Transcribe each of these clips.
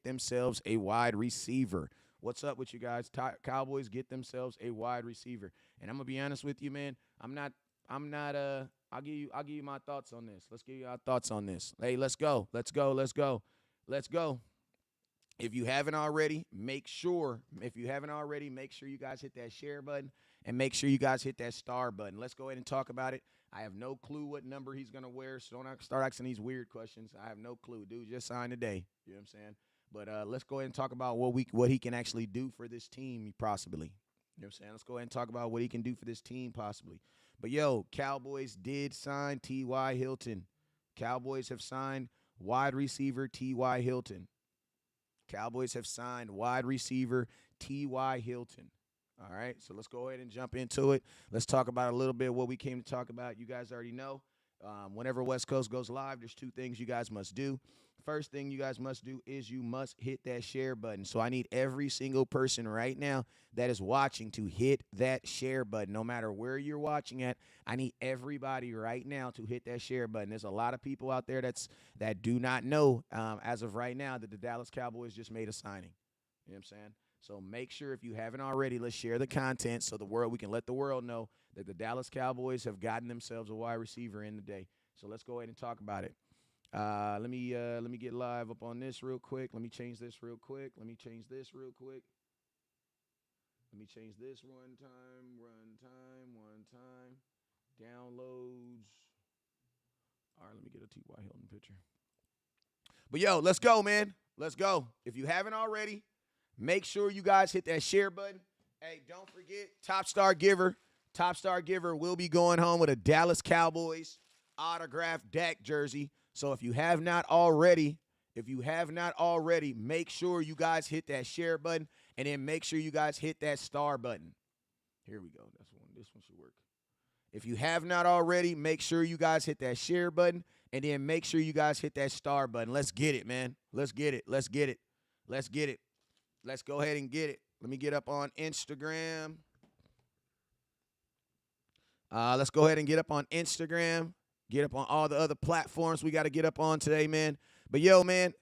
get themselves a wide receiver. What's up with you guys? Cowboys get themselves a wide receiver. And I'm gonna be honest with you, man. I'm not. I'll give you my thoughts on this. Let's give you our thoughts on this. Hey, let's go. Let's go. Let's go. Let's go. If you haven't already, make sure. If you haven't already, make sure you guys hit that share button and make sure you guys hit that star button. Let's go ahead and talk about it. I have no clue what number he's gonna wear, so don't start asking these weird questions. I have no clue. Dude just signed today. You know what I'm saying? But let's go ahead and talk about what he can actually do for this team, possibly. You know what I'm saying? Let's go ahead and talk about what he can do for this team, possibly. But yo, Cowboys did sign T.Y. Hilton. Cowboys have signed wide receiver T.Y. Hilton. Cowboys have signed wide receiver T.Y. Hilton. All right, so let's go ahead and jump into it. Let's talk about a little bit what we came to talk about. You guys already know. Whenever West Coast goes live, there's two things you guys must do. First thing you guys must do is you must hit that share button. So I need every single person right now that is watching to hit that share button. No matter where you're watching at, I need everybody right now to hit that share button. There's a lot of people out there that do not know as of right now that the Dallas Cowboys just made a signing. You know what I'm saying? So make sure if you haven't already, let's share the content so we can let the world know that the Dallas Cowboys have gotten themselves a wide receiver in today. So let's go ahead and talk about it. Let me get live up on this real quick. Let me change this real quick. Let me change this one time. Downloads. All right, let me get a T.Y. Hilton picture. But yo, let's go, man. Let's go. If you haven't already, make sure you guys hit that share button. Hey, don't forget, Top Star Giver will be going home with a Dallas Cowboys autographed Dak jersey. So if you have not already, make sure you guys hit that share button and then make sure you guys hit that star button. Here we go. This one should work. If you have not already, make sure you guys hit that share button and then make sure you guys hit that star button. Let's get it, man. Let's get it. Let's go ahead and get it. Let me get up on Instagram. Let's go ahead and get up on Instagram. Get up on all the other platforms we got to get up on today, man. But, yo, man,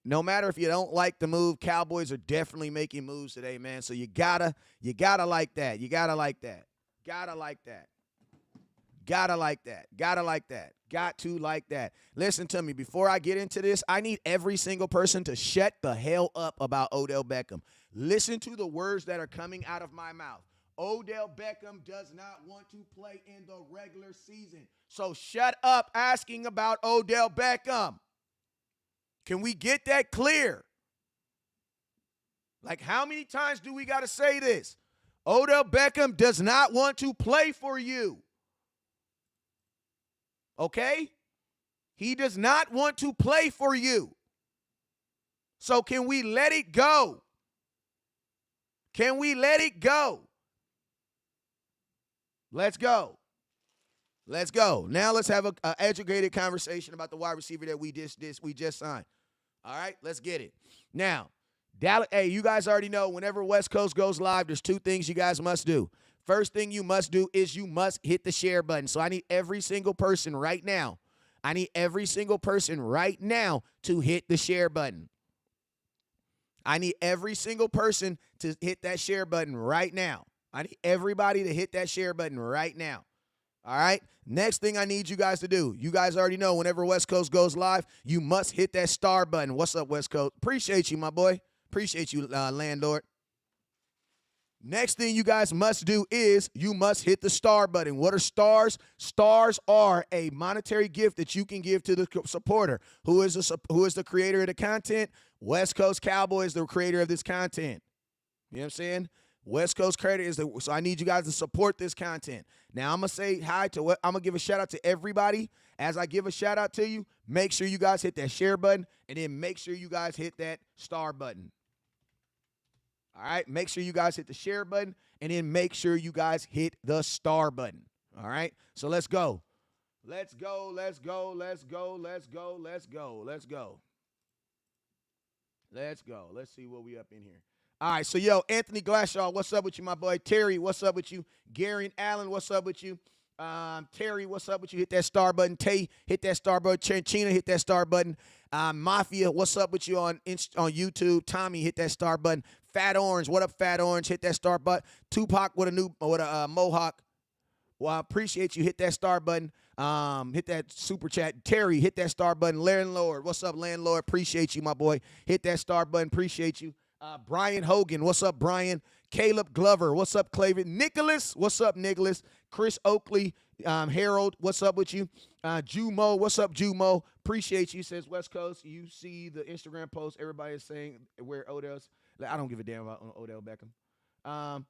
no matter if you don't like the move, Cowboys are definitely making moves today, man. So you gotta like that. You gotta like that. Gotta like that. Gotta like that. Gotta like that. Got to like that. Listen to me. Before I get into this, I need every single person to shut the hell up about Odell Beckham. Listen to the words that are coming out of my mouth. Odell Beckham does not want to play in the regular season. So shut up asking about Odell Beckham. Can we get that clear? Like, how many times do we got to say this? Odell Beckham does not want to play for you. Okay? He does not want to play for you. So can we let it go? Can we let it go? Let's go. Let's go. Now let's have an educated conversation about the wide receiver that we just signed. All right, let's get it. Now, Dallas, hey, you guys already know whenever West Coast goes live, there's two things you guys must do. First thing you must do is you must hit the share button. So I need every single person right now. to hit the share button. I need every single person to hit that share button right now. I need everybody to hit that share button right now. All right? Next thing I need you guys to do, you guys already know whenever West Coast goes live, you must hit that star button. What's up, West Coast? Appreciate you, my boy. Appreciate you, landlord. Next thing you guys must do is you must hit the star button. What are stars? Stars are a monetary gift that you can give to the supporter. Who is the creator of the content? West Coast Cowboys, the creator of this content. You know what I'm saying? West Coast creator is so I need you guys to support this content. Now I'm gonna say hi to I'm gonna give a shout out to everybody. As I give a shout out to you, make sure you guys hit that share button and then make sure you guys hit that star button. All right, make sure you guys hit the share button and then make sure you guys hit the star button. All right, so let's go. Let's go. Let's go. Let's go. Let's go. Let's go. Let's go. Let's go. Let's see what we up in here. All right, so yo, Anthony Glashaw, what's up with you, my boy? Terry, what's up with you? Gary and Allen, what's up with you? Terry, what's up with you? Hit that star button. Tay, hit that star button. China, hit that star button. Mafia, what's up with you on YouTube? Tommy, hit that star button. Fat Orange, what up, Fat Orange? Hit that star button. Tupac with a mohawk. Well, I appreciate you. Hit that star button. Hit that super chat. Terry, hit that star button. Landlord, what's up, Landlord? Appreciate you, my boy. Hit that star button. Appreciate you. Brian Hogan, what's up, Brian? Caleb Glover, what's up, Clavin? Nicholas, what's up, Nicholas? Chris Oakley, Harold, what's up with you? Jumo, what's up, Jumo? Appreciate you. Says West Coast. You see the Instagram post. Everybody is saying where Odell's. I don't give a damn about Odell Beckham.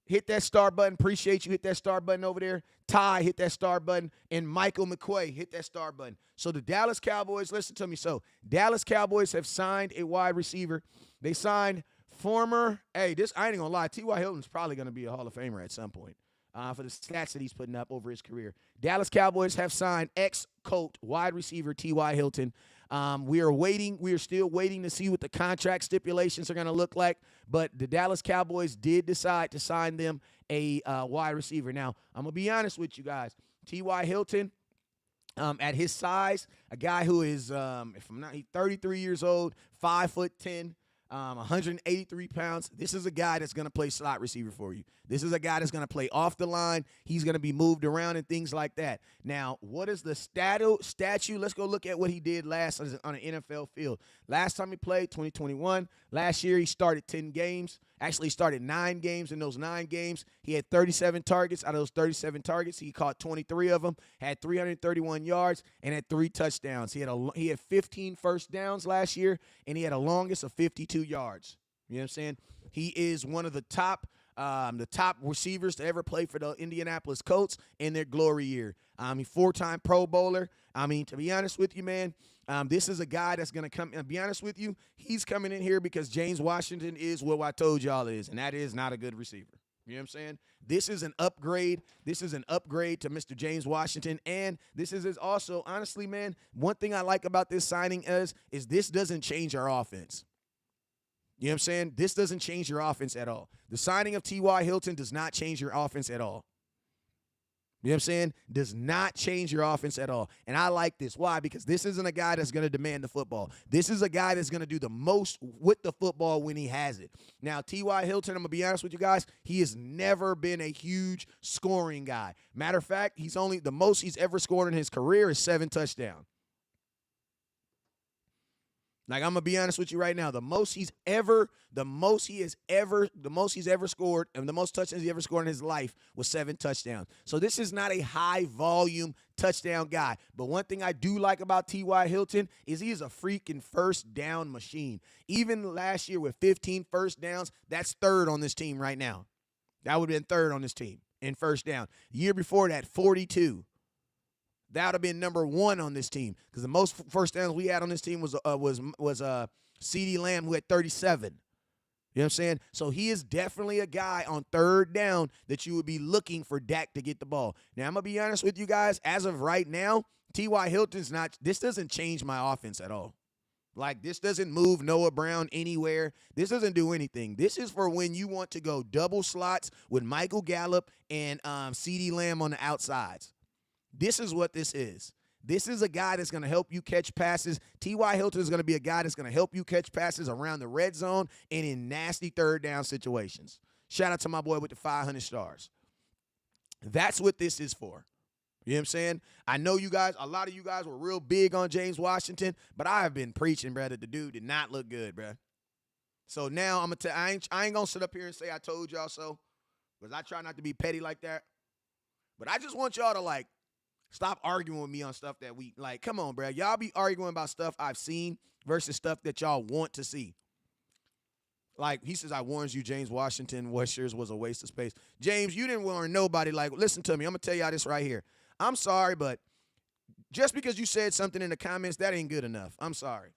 Hit that star button. Appreciate you. Hit that star button over there. Ty, hit that star button. And Michael McQuay, hit that star button. So the Dallas Cowboys, listen to me. So Dallas Cowboys have signed a wide receiver. They signed I ain't gonna lie, T.Y. Hilton's probably gonna be a Hall of Famer at some point for the stats that he's putting up over his career. Dallas Cowboys have signed ex-Colt wide receiver T.Y. Hilton. We are still waiting to see what the contract stipulations are going to look like, but the Dallas Cowboys did decide to sign them a wide receiver. Now, I'm going to be honest with you guys. T.Y. Hilton, at his size, a guy who is, he's 33 years old, 5'10", 183 pounds. This is a guy that's going to play slot receiver for you. This is a guy that's going to play off the line. He's going to be moved around and things like that. Now, what is the statue? Let's go look at what he did last on an NFL field. Last time he played, 2021. Last year, he started 10 games. Actually, he started 9 games. In those 9 games, he had 37 targets. Out of those 37 targets, he caught 23 of them, had 331 yards, and had 3 touchdowns. He had 15 first downs last year, and he had a longest of 52 yards. You know what I'm saying? He is one of the top receivers to ever play for the Indianapolis Colts in their glory year. He's 4-time Pro Bowler. I mean, to be honest with you, man, this is a guy that's going to come and be honest with you. He's coming in here because James Washington is what I told y'all is, and that is not a good receiver. You know what I'm saying? This is an upgrade. This is an upgrade to Mr. James Washington, and this is also, honestly, man, one thing I like about this signing is this doesn't change our offense. You know what I'm saying? This doesn't change your offense at all. The signing of T.Y. Hilton does not change your offense at all. You know what I'm saying? Does not change your offense at all. And I like this. Why? Because this isn't a guy that's going to demand the football. This is a guy that's going to do the most with the football when he has it. Now, T.Y. Hilton, I'm going to be honest with you guys, he has never been a huge scoring guy. Matter of fact, the most he's ever scored in his career is 7 touchdowns. Like, I'm gonna be honest with you right now. The most he's ever scored, and the most touchdowns he ever scored in his life was 7 touchdowns. So this is not a high volume touchdown guy. But one thing I do like about T.Y. Hilton is he is a freaking first down machine. Even last year with 15 first downs, that's 3rd on this team right now. That would have been 3rd on this team in first down. The year before that, 42. That would have been number 1 on this team because the most first downs we had on this team was CeeDee Lamb, who had 37. You know what I'm saying? So he is definitely a guy on 3rd down that you would be looking for Dak to get the ball. Now, I'm going to be honest with you guys. As of right now, T.Y. Hilton's this doesn't change my offense at all. Like, this doesn't move Noah Brown anywhere. This doesn't do anything. This is for when you want to go double slots with Michael Gallup and CeeDee Lamb on the outsides. This is what this is. This is a guy that's going to help you catch passes. T.Y. Hilton is going to be a guy that's going to help you catch passes around the red zone and in nasty 3rd down situations. Shout out to my boy with the 500 stars. That's what this is for. You know what I'm saying? I know you guys, a lot of you guys were real big on James Washington, but I have been preaching, bro, that the dude did not look good, bro. So now I'm going to I ain't going to sit up here and say I told y'all so, because I try not to be petty like that. But I just want y'all to, like, stop arguing with me on stuff that we, like, come on, bro. Y'all be arguing about stuff I've seen versus stuff that y'all want to see. Like, he says, I warned you, James Washington, West Years was a waste of space. James, you didn't warn nobody. Like, listen to me. I'm going to tell y'all this right here. I'm sorry, but just because you said something in the comments, that ain't good enough. I'm sorry.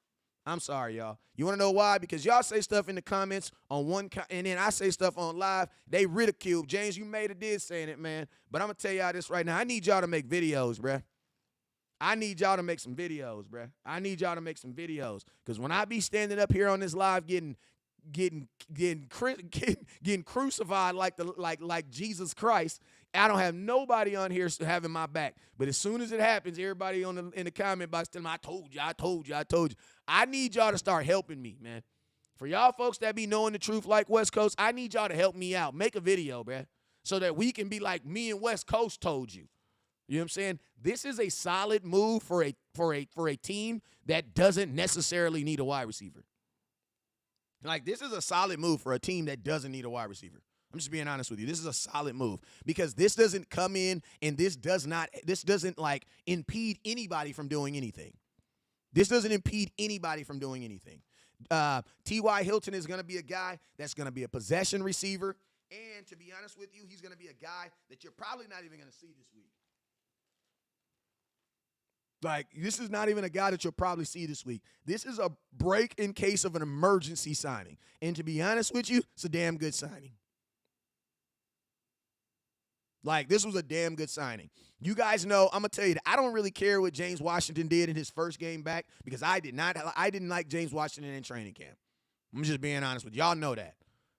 I'm sorry, y'all. You want to know why? Because y'all say stuff in the comments on and then I say stuff on live. They ridicule. James, you made a did saying it, man. But I'm going to tell y'all this right now. I need y'all to make videos, bruh. I need y'all to make some videos, bruh. I need y'all to make some videos. Because when I be standing up here on this live getting crucified like Jesus Christ, I don't have nobody on here having my back. But as soon as it happens, everybody in the comment box telling me, I told you, I told you, I told you. I need y'all to start helping me, man. For y'all folks that be knowing the truth like West Coast, I need y'all to help me out. Make a video, bruh, so that we can be like me and West Coast told you. You know what I'm saying? This is a solid move for a team that doesn't necessarily need a wide receiver. Like, this is a solid move for a team that doesn't need a wide receiver. I'm just being honest with you. This is a solid move because this doesn't come in and this doesn't like impede anybody from doing anything. This doesn't impede anybody from doing anything. T.Y. Hilton is going to be a guy that's going to be a possession receiver. And to be honest with you, he's going to be a guy that you're probably not even going to see this week. Like, this is not even a guy that you'll probably see this week. This is a break in case of an emergency signing. And to be honest with you, it's a damn good signing. Like, this was a damn good signing. You guys know, I'm going to tell you that I don't really care what James Washington did in his first game back because I didn't like James Washington in training camp. I'm just being honest with you. Y'all know that.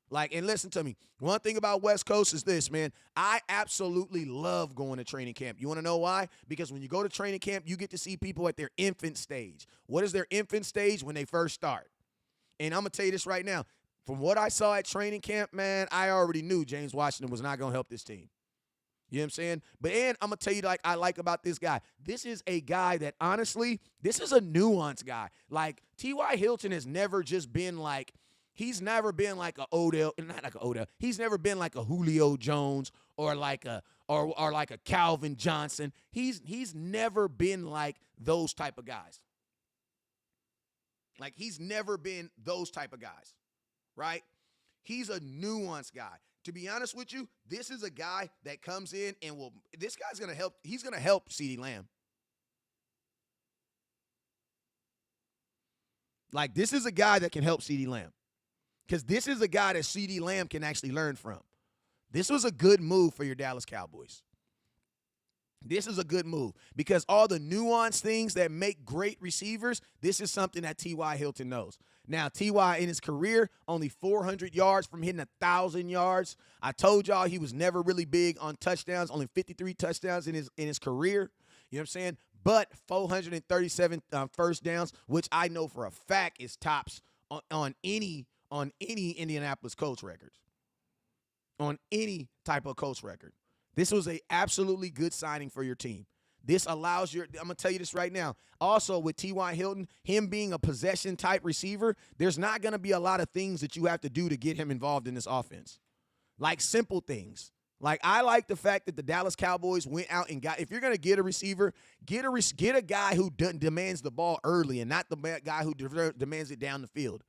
Like, and listen to me. One thing about West Coast is this, man. I absolutely love going to training camp. You want to know why? Because when you go to training camp, you get to see people at their infant stage. What is their infant stage? When they first start. And I'm going to tell you this right now. From what I saw at training camp, man, I already knew James Washington was not going to help this team. You know what I'm saying? But and I'm going to tell you like I like about this guy. This is a guy that, honestly, this is a nuanced guy. Like, T.Y. Hilton has never just been like, he's never been like a Odell, not like a Odell. He's never been like a Julio Jones or like a or like a Calvin Johnson. He's never been like those type of guys. Like, he's never been those type of guys, right? He's a nuanced guy. To be honest with you, this is a guy that comes in and this guy's going to help. He's going to help CeeDee Lamb. Like, this is a guy that can help CeeDee Lamb. Because this is a guy that CeeDee Lamb can actually learn from. This was a good move for your Dallas Cowboys. This is a good move because all the nuanced things that make great receivers, this is something that T.Y. Hilton knows. Now, T.Y. in his career, only 400 yards from hitting 1,000 yards. I told y'all he was never really big on touchdowns, only 53 touchdowns in his career. You know what I'm saying? But 437 first downs, which I know for a fact is tops on any Indianapolis Colts records. On any type of Colts record. This was a absolutely good signing for your team. This allows I'm going to tell you this right now. Also, with T.Y. Hilton, him being a possession-type receiver, there's not going to be a lot of things that you have to do to get him involved in this offense. Like, simple things. Like, I like the fact that the Dallas Cowboys went out and got, if you're going to get a receiver, get a guy who demands the ball early and not the guy who demands it down the field.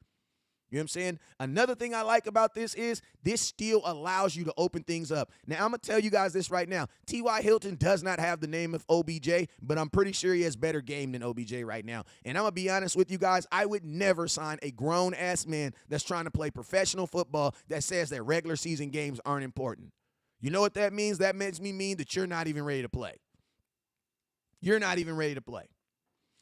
You know what I'm saying? Another thing I like about this is this still allows you to open things up. Now, I'm going to tell you guys this right now. T.Y. Hilton does not have the name of OBJ, but I'm pretty sure he has better game than OBJ right now. And I'm going to be honest with you guys. I would never sign a grown-ass man that's trying to play professional football that says that regular season games aren't important. You know what that means? That makes me mean that you're not even ready to play. You're not even ready to play.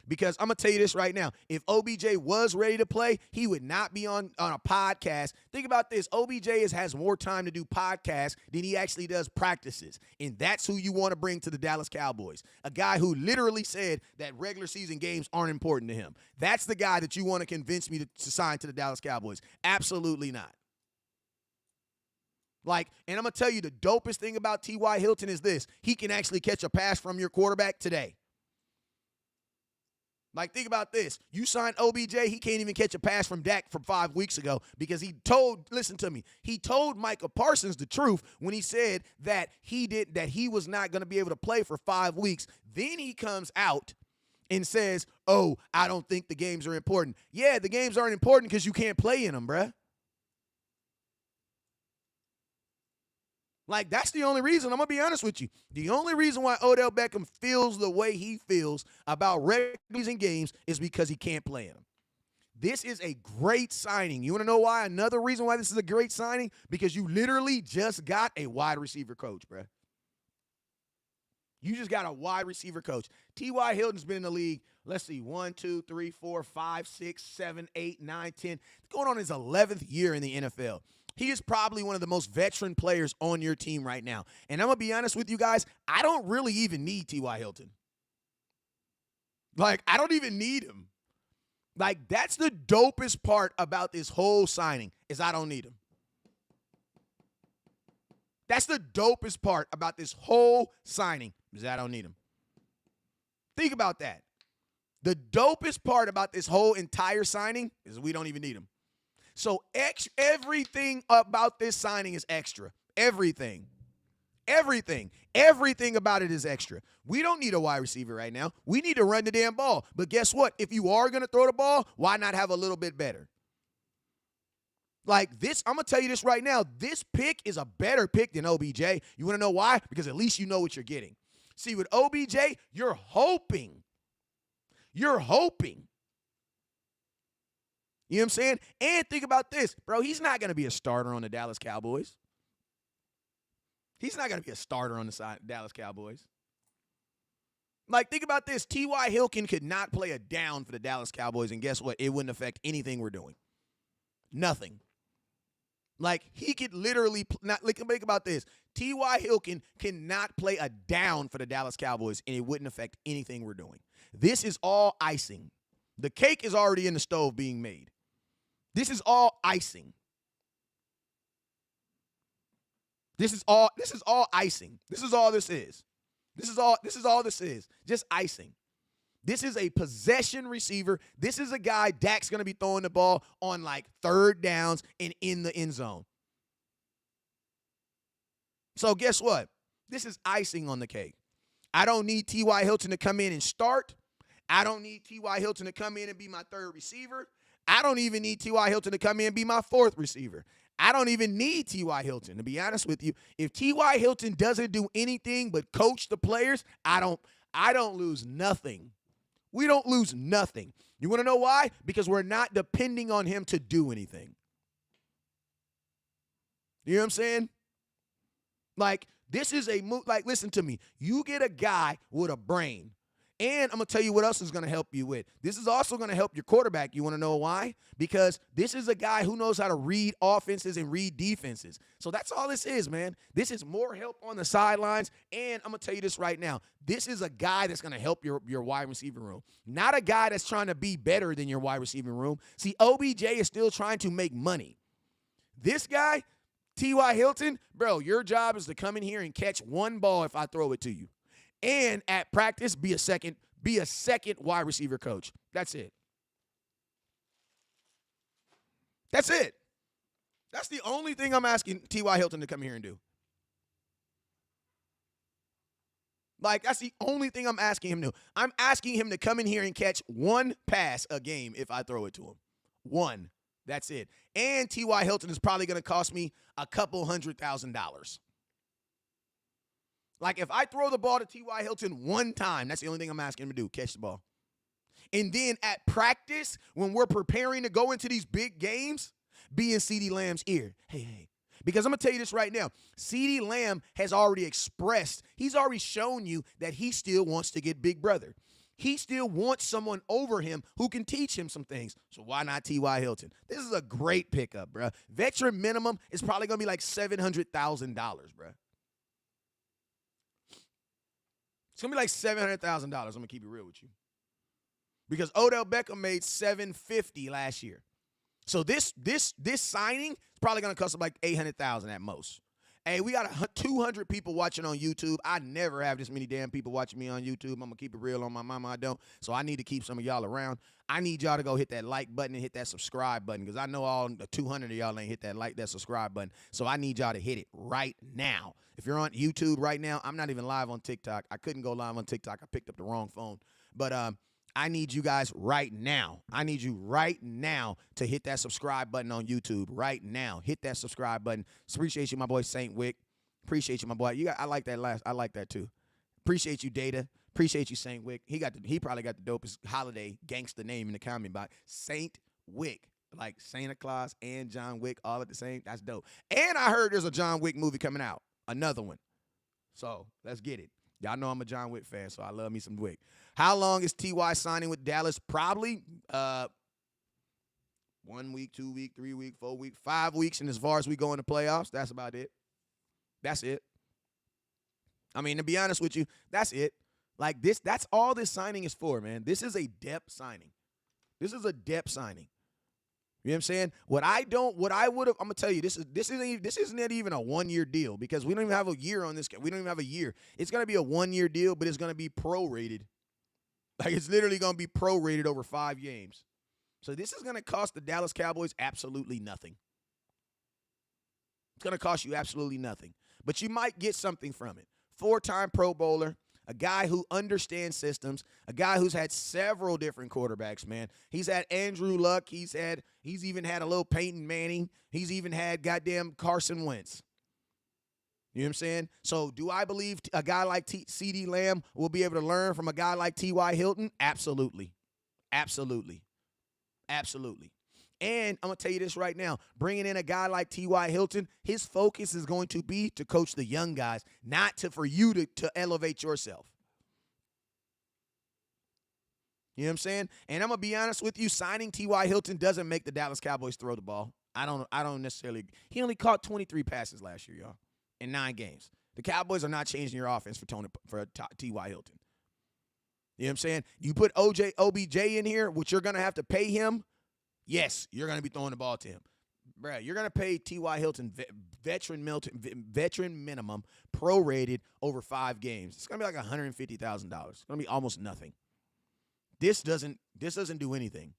Because I'm going to tell you this right now. If OBJ was ready to play, he would not be on a podcast. Think about this. OBJ has more time to do podcasts than he actually does practices. And that's who you want to bring to the Dallas Cowboys. A guy who literally said that regular season games aren't important to him. That's the guy that you want to convince me to sign to the Dallas Cowboys. Absolutely not. Like, and I'm going to tell you the dopest thing about T.Y. Hilton is this. He can actually catch a pass from your quarterback today. Like, think about this. You signed OBJ, he can't even catch a pass from Dak from 5 weeks ago because he told Micah Parsons the truth when he said that he was not going to be able to play for 5 weeks. Then he comes out and says, oh, I don't think the games are important. Yeah, the games aren't important because you can't play in them, bruh. Like, that's the only reason. I'm going to be honest with you. The only reason why Odell Beckham feels the way he feels about regular season games is because he can't play in them. This is a great signing. You want to know why? Another reason why this is a great signing? Because you literally just got a wide receiver coach, bro. You just got a wide receiver coach. T.Y. Hilton's been in the league, let's see, 1, 2, 3, 4, 5, 6, 7, 8, 9, 10. Going on his 11th year in the NFL. He is probably one of the most veteran players on your team right now. And I'm going to be honest with you guys, I don't really even need T.Y. Hilton. Like, I don't even need him. Like, that's the dopest part about this whole signing is I don't need him. That's the dopest part about this whole signing is I don't need him. Think about that. The dopest part about this whole entire signing is we don't even need him. So everything about this signing is extra. Everything. Everything about it is extra. We don't need a wide receiver right now. We need to run the damn ball. But guess what? If you are going to throw the ball, why not have a little bit better? Like this, I'm going to tell you this right now. This pick is a better pick than OBJ. You want to know why? Because at least you know what you're getting. See, with OBJ, you're hoping. You're hoping. You know what I'm saying? And think about this. Bro, he's not going to be a starter on the Dallas Cowboys. He's not going to be a starter on the Dallas Cowboys. Like, think about this. T.Y. Hilton could not play a down for the Dallas Cowboys, and guess what? It wouldn't affect anything we're doing. Nothing. Like, he could literally not. Like, think about this. T.Y. Hilton cannot play a down for the Dallas Cowboys, and it wouldn't affect anything we're doing. This is all icing. The cake is already in the stove being made. This is all icing. This is all icing. This is all this is. This is all this is. Just icing. This is a possession receiver. This is a guy Dak's going to be throwing the ball on like third downs and in the end zone. So guess what? This is icing on the cake. I don't need T.Y. Hilton to come in and start. I don't need T.Y. Hilton to come in and be my third receiver. I don't even need T.Y. Hilton to come in and be my fourth receiver. I don't even need T.Y. Hilton, to be honest with you. If T.Y. Hilton doesn't do anything but coach the players, I don't lose nothing. We don't lose nothing. You want to know why? Because we're not depending on him to do anything. You know what I'm saying? Like, this is a move. Like, listen to me. You get a guy with a brain. And I'm going to tell you what else is going to help you with. This is also going to help your quarterback. You want to know why? Because this is a guy who knows how to read offenses and read defenses. So that's all this is, man. This is more help on the sidelines. And I'm going to tell you this right now. This is a guy that's going to help your wide receiver room. Not a guy that's trying to be better than your wide receiver room. See, OBJ is still trying to make money. This guy, T.Y. Hilton, bro, your job is to come in here and catch one ball if I throw it to you. And at practice, be a second wide receiver coach. That's it. That's it. That's the only thing I'm asking T.Y. Hilton to come here and do. Like, that's the only thing I'm asking him to do. I'm asking him to come in here and catch one pass a game if I throw it to him. One. That's it. And T.Y. Hilton is probably going to cost me a couple $100,000. Like, if I throw the ball to T.Y. Hilton one time, that's the only thing I'm asking him to do, catch the ball. And then at practice, when we're preparing to go into these big games, be in CeeDee Lamb's ear. Hey. Because I'm going to tell you this right now. CeeDee Lamb has already expressed, he's already shown you that he still wants to get big brother. He still wants someone over him who can teach him some things. So why not T.Y. Hilton? This is a great pickup, bro. Veteran minimum is probably going to be like $700,000, bro. It's going to be like $700,000. I'm going to keep it real with you. Because Odell Beckham made $750 last year. So this signing is probably going to cost him like $800,000 at most. Hey, we got 200 people watching on YouTube. I never have this many damn people watching me on YouTube. I'm going to keep it real on my mama. I don't. So I need to keep some of y'all around. I need y'all to go hit that like button and hit that subscribe button because I know all the 200 of y'all ain't hit that subscribe button. So I need y'all to hit it right now. If you're on YouTube right now, I'm not even live on TikTok. I couldn't go live on TikTok. I picked up the wrong phone. But I need you guys right now. I need you right now to hit that subscribe button on YouTube. Right now. Hit that subscribe button. Appreciate you, my boy Saint Wick. Appreciate you, my boy. I like that last. I like that too. Appreciate you, Data. Appreciate you, Saint Wick. He probably got the dopest holiday gangster name in the comment box. Saint Wick. Like Santa Claus and John Wick all at the same. That's dope. And I heard there's a John Wick movie coming out. Another one. So let's get it. Y'all know I'm a John Wick fan, so I love me some Wick. How long is T.Y. signing with Dallas? Probably 1 week, 2 week, 3 week, 4 week, 5 weeks, and as far as we go in the playoffs, that's about it. That's it. I mean, to be honest with you, that's it. Like this, that's all this signing is for, man. This is a depth signing. This is a depth signing. You know what I'm saying? I'm gonna tell you, this isn't even a 1 year deal because we don't even have a year on this. We don't even have a year. It's gonna be a 1 year deal, but it's gonna be prorated. Like it's literally gonna be prorated over 5 games. So this is gonna cost the Dallas Cowboys absolutely nothing. It's gonna cost you absolutely nothing, but you might get something from it. 4-time Pro Bowler. A guy who understands systems, a guy who's had several different quarterbacks, man. He's had Andrew Luck. He's even had a little Peyton Manning. He's even had goddamn Carson Wentz. You know what I'm saying? So do I believe a guy like CeeDee Lamb will be able to learn from a guy like T.Y. Hilton? Absolutely. Absolutely. Absolutely. And I'm going to tell you this right now. Bringing in a guy like T.Y. Hilton, his focus is going to be to coach the young guys, not for you to elevate yourself. You know what I'm saying? And I'm going to be honest with you, signing T.Y. Hilton doesn't make the Dallas Cowboys throw the ball. I don't necessarily. He only caught 23 passes last year, y'all, in 9 games. The Cowboys are not changing your offense for T.Y. Hilton. You know what I'm saying? You put OBJ in here, which you're going to have to pay him. Yes, you're going to be throwing the ball to him. Bruh, you're going to pay T.Y. Hilton veteran minimum prorated over 5 games. It's going to be like $150,000. It's going to be almost nothing. This doesn't do anything.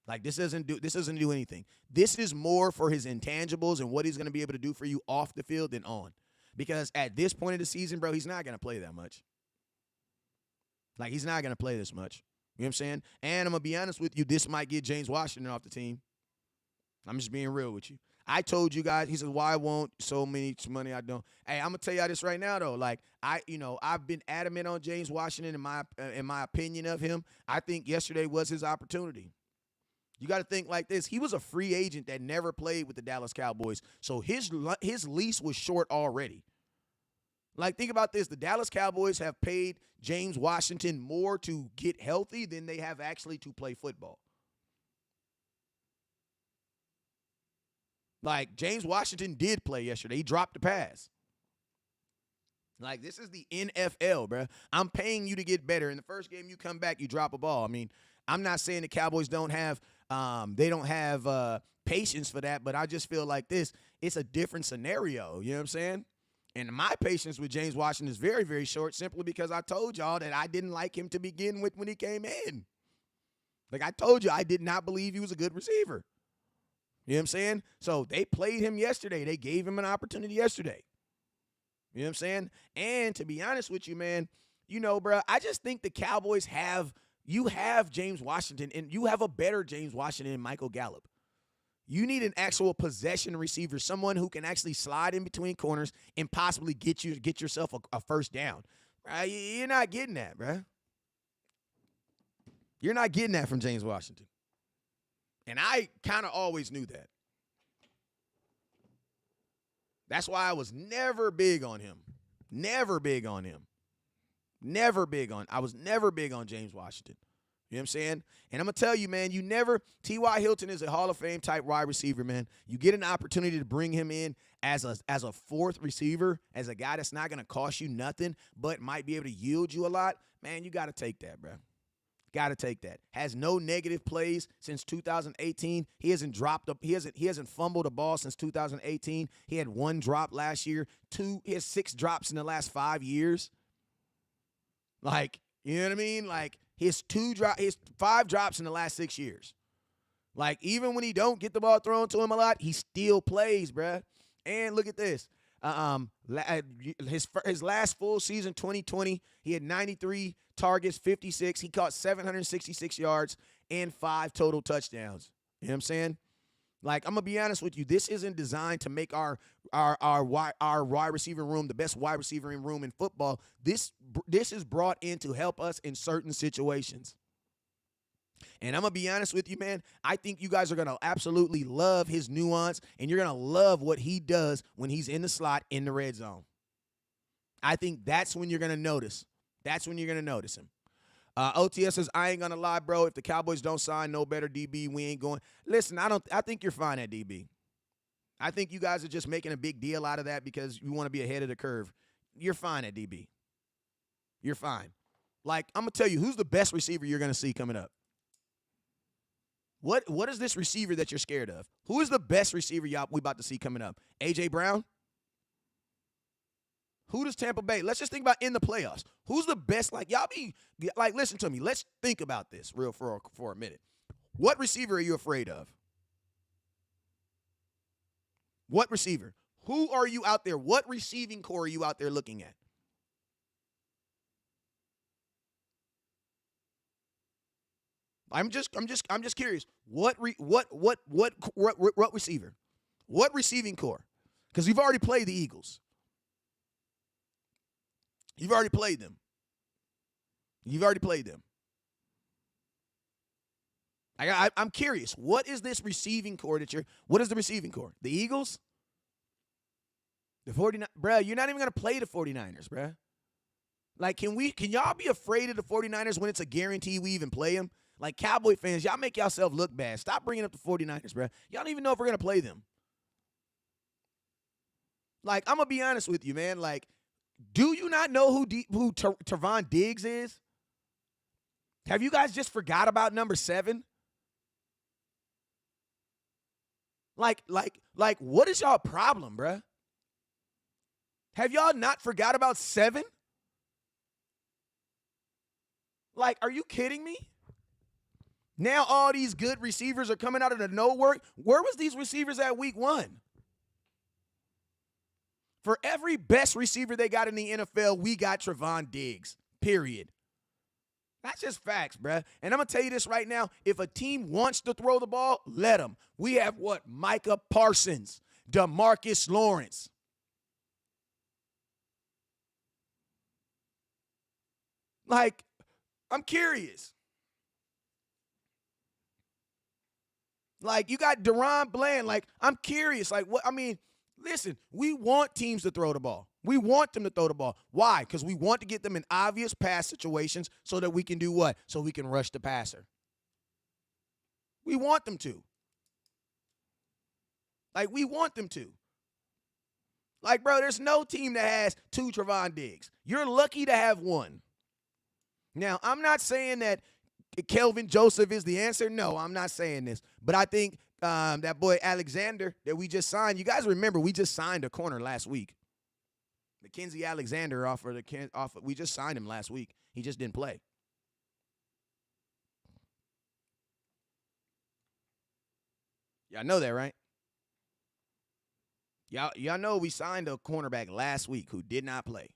Like this doesn't do anything. This is more for his intangibles and what he's going to be able to do for you off the field than on. Because at this point of the season, bro, he's not going to play that much. Like he's not going to play this much. You know what I'm saying? And I'm going to be honest with you, this might get James Washington off the team. I'm just being real with you. I told you guys, he said, why won't so much money I don't? Hey, I'm going to tell y'all this right now, though. Like, I've been adamant on James Washington in my opinion of him. I think yesterday was his opportunity. You got to think like this. He was a free agent that never played with the Dallas Cowboys. So his lease was short already. Like, think about this. The Dallas Cowboys have paid James Washington more to get healthy than they have actually to play football. Like, James Washington did play yesterday. He dropped the pass. Like, this is the NFL, bro. I'm paying you to get better. In the first game you come back, you drop a ball. I mean, I'm not saying the Cowboys don't have patience for that, but I just feel like this. It's a different scenario. You know what I'm saying? And my patience with James Washington is very, very short simply because I told y'all that I didn't like him to begin with when he came in. Like I told you, I did not believe he was a good receiver. You know what I'm saying? So they played him yesterday. They gave him an opportunity yesterday. You know what I'm saying? And to be honest with you, man, bro, I just think the Cowboys have James Washington, and you have a better James Washington than Michael Gallup. You need an actual possession receiver, someone who can actually slide in between corners and possibly get yourself a first down. You're not getting that, bro. You're not getting that from James Washington. And I kind of always knew that. That's why I was never big on him. I was never big on James Washington. You know what I'm saying? And I'm going to tell you, man, T.Y. Hilton is a Hall of Fame type wide receiver, man. You get an opportunity to bring him in as a fourth receiver, as a guy that's not going to cost you nothing, but might be able to yield you a lot. Man, you got to take that, bro. Got to take that. Has no negative plays since 2018. He hasn't fumbled a ball since 2018. He had 1 drop last year. He has 6 drops in the last 5 years. Like, you know what I mean? Like, his 5 drops in the last 6 years. Like, even when he don't get the ball thrown to him a lot, he still plays, bruh. And look at this. His last full season, 2020, he had 93 targets, 56. He caught 766 yards and 5 total touchdowns. You know what I'm saying? Like, I'm going to be honest with you. This isn't designed to make our wide receiver room the best wide receiver room in football. This is brought in to help us in certain situations. And I'm going to be honest with you, man. I think you guys are going to absolutely love his nuance, and you're going to love what he does when he's in the slot in the red zone. I think that's when you're going to notice. That's when you're going to notice him. OTS says, I ain't going to lie, bro. If the Cowboys don't sign no better DB, we ain't going. Listen, I think you're fine at DB. I think you guys are just making a big deal out of that because you want to be ahead of the curve. You're fine at DB. You're fine. Like, I'm going to tell you, who's the best receiver you're going to see coming up? What is this receiver that you're scared of? Who is the best receiver we about to see coming up? A.J. Brown? Who does Tampa Bay? Let's just think about in the playoffs. Who's the best? Like, y'all be, like, listen to me. Let's think about this real for a minute. What receiver are you afraid of? What receiver? Who are you out there? What receiving core are you out there looking at? I'm just curious. What receiver? What receiving core? Because you've already played the Eagles. You've already played them. I'm curious. What is this receiving core what is the receiving core? The Eagles? The 49ers? Bruh, you're not even going to play the 49ers, bruh. Like, can y'all be afraid of the 49ers when it's a guarantee we even play them? Like, Cowboy fans, y'all make yourself look bad. Stop bringing up the 49ers, bruh. Y'all don't even know if we're going to play them. Like, I'm going to be honest with you, man. Like, do you not know who Trevon Diggs is? Have you guys just forgot about number 7? Like, what is y'all problem, bruh? Have y'all not forgot about 7? Like, are you kidding me? Now all these good receivers are coming out of the nowhere. Where was these receivers at week 1? For every best receiver they got in the NFL, we got Trevon Diggs, period. That's just facts, bruh. And I'm going to tell you this right now. If a team wants to throw the ball, let them. We have what? Micah Parsons, DeMarcus Lawrence. Like, I'm curious. Like, you got Deron Bland. Like, I'm curious. Like, what? I mean, listen, we want teams to throw the ball. We want them to throw the ball. Why? Because we want to get them in obvious pass situations so that we can do what? So we can rush the passer. We want them to. Like, we want them to. Like, bro, there's no team that has 2 Trevon Diggs. You're lucky to have 1. Now, I'm not saying that Kelvin Joseph is the answer. No, I'm not saying this. But I think that boy Alexander that we just signed, you guys remember we just signed a corner last week. Mackenzie Alexander we just signed him last week. He just didn't play. Y'all know that, right? Y'all know we signed a cornerback last week who did not play.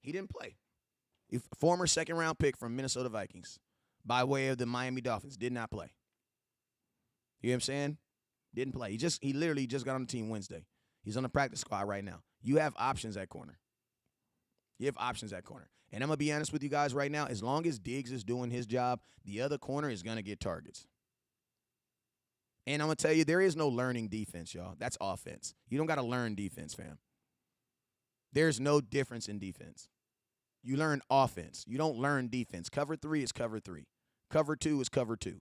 He didn't play. Former second-round pick from Minnesota Vikings by way of the Miami Dolphins. Did not play. You know what I'm saying? Didn't play. He literally just got on the team Wednesday. He's on the practice squad right now. You have options at corner. And I'm going to be honest with you guys right now. As long as Diggs is doing his job, the other corner is going to get targets. And I'm going to tell you, there is no learning defense, y'all. That's offense. You don't got to learn defense, fam. There's no difference in defense. You learn offense. You don't learn defense. Cover 3 is cover 3. Cover 2 is cover 2. You know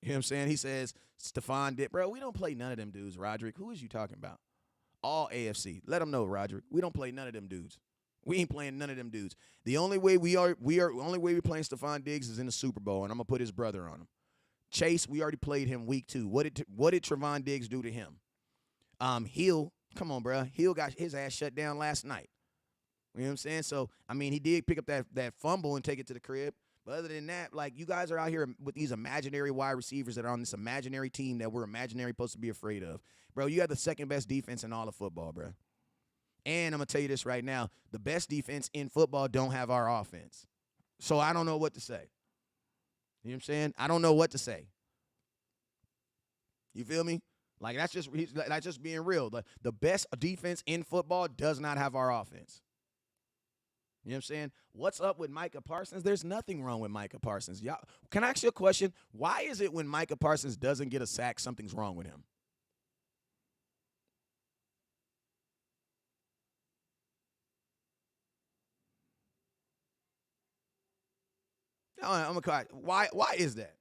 what I'm saying? He says, Stephon Diggs. Bro, we don't play none of them dudes, Roderick. Who is you talking about? All AFC. Let them know, Roderick. We don't play none of them dudes. We ain't playing none of them dudes. The only way we're playing Stephon Diggs is in the Super Bowl, and I'm going to put his brother on him. Chase, we already played him week 2. What did Trevon Diggs do to him? Hill, come on, bro. Hill got his ass shut down last night. You know what I'm saying? So, I mean, he did pick up that fumble and take it to the crib. But other than that, like, you guys are out here with these imaginary wide receivers that are on this imaginary team that we're imaginary supposed to be afraid of. Bro, you have the second best defense in all of football, bro. And I'm going to tell you this right now. The best defense in football don't have our offense. So I don't know what to say. You know what I'm saying? I don't know what to say. You feel me? Like, that's just being real. The best defense in football does not have our offense. You know what I'm saying? What's up with Micah Parsons? There's nothing wrong with Micah Parsons. Y'all, can I ask you a question? Why is it when Micah Parsons doesn't get a sack, something's wrong with him? I'm gonna call it. Why is that?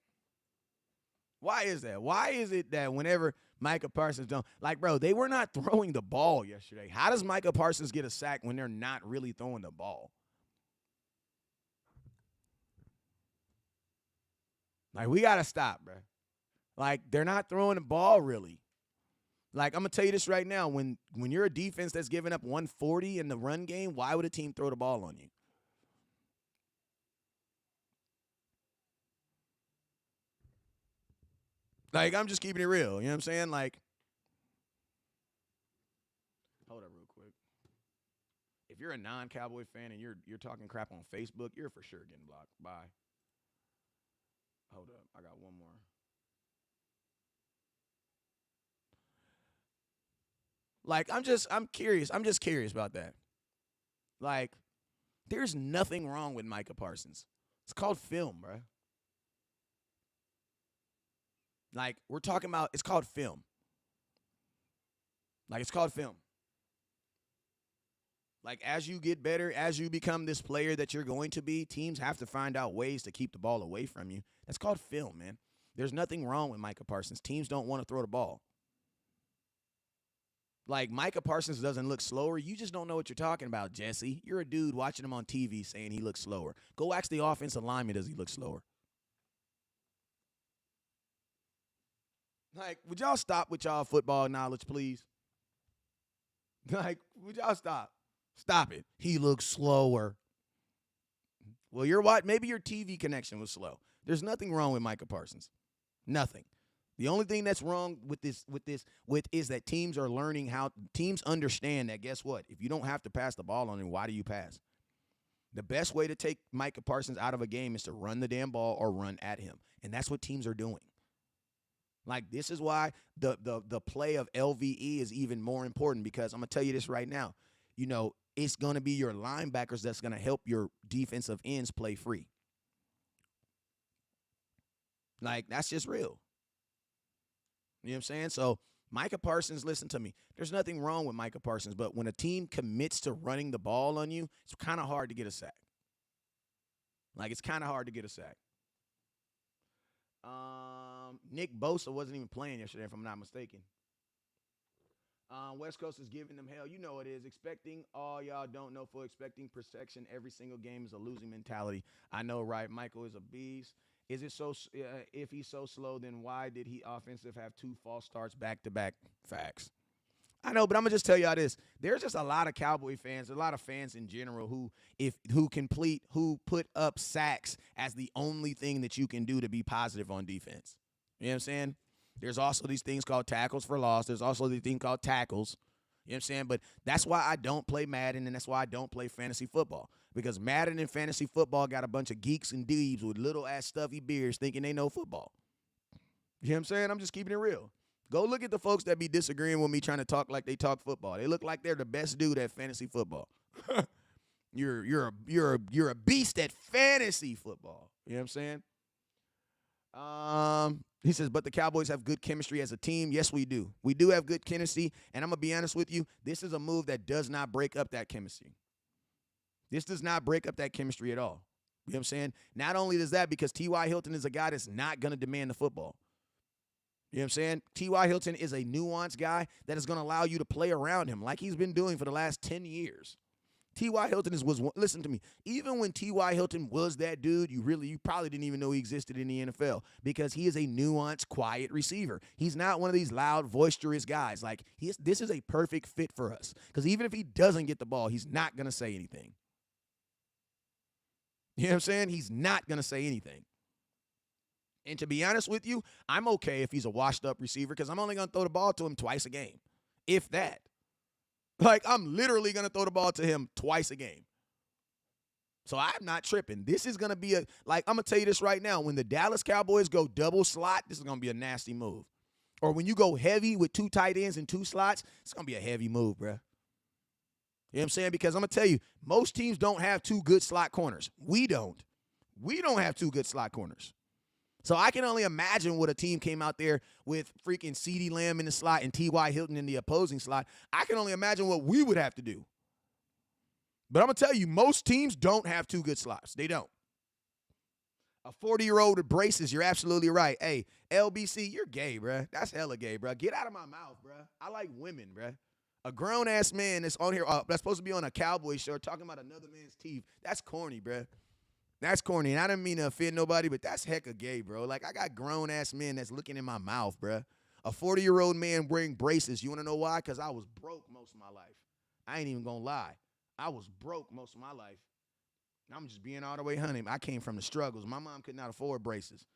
Why is that? Why is it that whenever Micah Parsons don't like, bro, they were not throwing the ball yesterday. How does Micah Parsons get a sack when they're not really throwing the ball? Like, we gotta stop, bro. Like, they're not throwing the ball really. Like, I'm gonna tell you this right now. When you're a defense that's giving up 140 in the run game, why would a team throw the ball on you? Like, I'm just keeping it real. You know what I'm saying? Like, hold up real quick. If you're a non-Cowboy fan and you're talking crap on Facebook, you're for sure getting blocked. Bye. Hold up. I got one more. Like, I'm curious. I'm just curious about that. Like, there's nothing wrong with Micah Parsons. It's called film, bro. Like, we're talking about, it's called film. Like, it's called film. Like, as you get better, as you become this player that you're going to be, teams have to find out ways to keep the ball away from you. That's called film, man. There's nothing wrong with Micah Parsons. Teams don't want to throw the ball. Like, Micah Parsons doesn't look slower. You just don't know what you're talking about, Jesse. You're a dude watching him on TV saying he looks slower. Go ask the offensive lineman, does he look slower? Like, would y'all stop with y'all football knowledge, please? Like, would y'all stop? Stop it. He looks slower. Well, you're what? Maybe your TV connection was slow. There's nothing wrong with Micah Parsons. Nothing. The only thing that's wrong with is that teams are learning how teams understand that, guess what? If you don't have to pass the ball on him, why do you pass? The best way to take Micah Parsons out of a game is to run the damn ball or run at him. And that's what teams are doing. Like, this is why the play of LVE is even more important, because I'm going to tell you this right now. You know, it's going to be your linebackers that's going to help your defensive ends play free. Like, that's just real. You know what I'm saying? So, Micah Parsons, listen to me. There's nothing wrong with Micah Parsons, but when a team commits to running the ball on you, it's kind of hard to get a sack. Like, it's kind of hard to get a sack. Nick Bosa wasn't even playing yesterday, if I'm not mistaken. West Coast is giving them hell. You know it is. Expecting all y'all don't know for expecting protection every single game is a losing mentality. I know, right? Michael is a beast. Is it so? If he's so slow, then why did he offensive have 2 false starts back to back? Facts. I know, but I'm gonna just tell y'all this. There's just a lot of Cowboy fans, a lot of fans in general who put up sacks as the only thing that you can do to be positive on defense. You know what I'm saying? There's also these things called tackles for loss. There's also the thing called tackles. You know what I'm saying? But that's why I don't play Madden, and that's why I don't play fantasy football. Because Madden and fantasy football got a bunch of geeks and dweebs with little-ass stuffy beards thinking they know football. You know what I'm saying? I'm just keeping it real. Go look at the folks that be disagreeing with me trying to talk like they talk football. They look like they're the best dude at fantasy football. You're a beast at fantasy football. You know what I'm saying? He says, but the Cowboys have good chemistry as a team. Yes, we do. We do have good chemistry, and I'm going to be honest with you. This is a move that does not break up that chemistry. This does not break up that chemistry at all. You know what I'm saying? Not only does that, because T.Y. Hilton is a guy that's not going to demand the football. You know what I'm saying? T.Y. Hilton is a nuanced guy that is going to allow you to play around him like he's been doing for the last 10 years. T.Y. Hilton listen to me, even when T.Y. Hilton was that dude, you probably didn't even know he existed in the NFL, because he is a nuanced, quiet receiver. He's not one of these loud, boisterous guys. Like, this is a perfect fit for us, because even if he doesn't get the ball, he's not going to say anything. You know what I'm saying? He's not going to say anything. And to be honest with you, I'm okay if he's a washed-up receiver, because I'm only going to throw the ball to him twice a game, if that. Like, I'm literally going to throw the ball to him twice a game. So I'm not tripping. This is going to be I'm going to tell you this right now. When the Dallas Cowboys go double slot, this is going to be a nasty move. Or when you go heavy with 2 tight ends and 2 slots, it's going to be a heavy move, bro. You know what I'm saying? Because I'm going to tell you, most teams don't have 2 good slot corners. We don't. We don't have 2 good slot corners. So I can only imagine what a team came out there with freaking CeeDee Lamb in the slot and T.Y. Hilton in the opposing slot. I can only imagine what we would have to do. But I'm going to tell you, most teams don't have 2 good slots. They don't. A 40-year-old with braces, you're absolutely right. Hey, LBC, you're gay, bruh. That's hella gay, bruh. Get out of my mouth, bruh. I like women, bruh. A grown-ass man that's on here, that's supposed to be on a Cowboys show talking about another man's teeth. That's corny, bruh. That's corny. And I didn't mean to offend nobody, but that's hecka gay, bro. Like, I got grown-ass men that's looking in my mouth, bruh. A 40-year-old man wearing braces. You want to know why? Because I was broke most of my life. I ain't even going to lie. I was broke most of my life. I'm just being all the way hunting. I came from the struggles. My mom could not afford braces.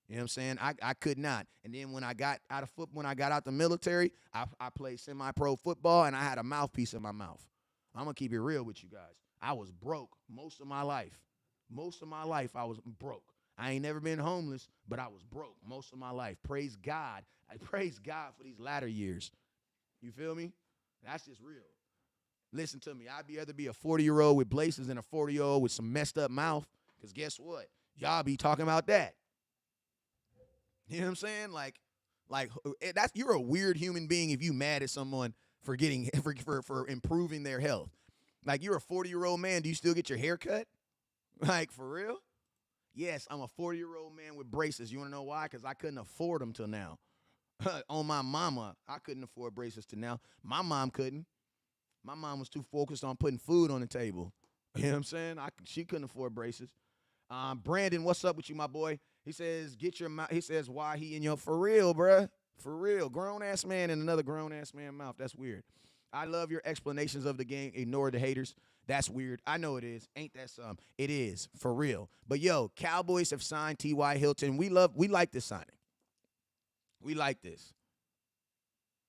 You know what I'm saying? I could not. And then when I got out of when I got out the military, I played semi-pro football, and I had a mouthpiece in my mouth. I'm going to keep it real with you guys. I was broke most of my life. Most of my life, I was broke. I ain't never been homeless, but I was broke most of my life. Praise God. I praise God for these latter years. You feel me? That's just real. Listen to me. I'd rather be a 40-year-old with braces than a 40-year-old with some messed up mouth. Because guess what? Y'all be talking about that. You know what I'm saying? Like that's you're a weird human being if you mad at someone for getting for improving their health. Like, you're a 40-year-old man. Do you still get your hair cut? Like, for real? Yes, I'm a 40-year-old man with braces. You want to know why? Because I couldn't afford them till now. On my mama, I couldn't afford braces till now. My mom couldn't. My mom was too focused on putting food on the table. You know what I'm saying? She couldn't afford braces. Brandon, what's up with you, my boy? He says, get your mouth. He says, why he in your, for real, bruh. For real. Grown-ass man in another grown-ass man mouth. That's weird. I love your explanations of the game. Ignore the haters. That's weird. I know it is. Ain't that some? It is, for real. But, yo, Cowboys have signed T.Y. Hilton. We like this signing. We like this.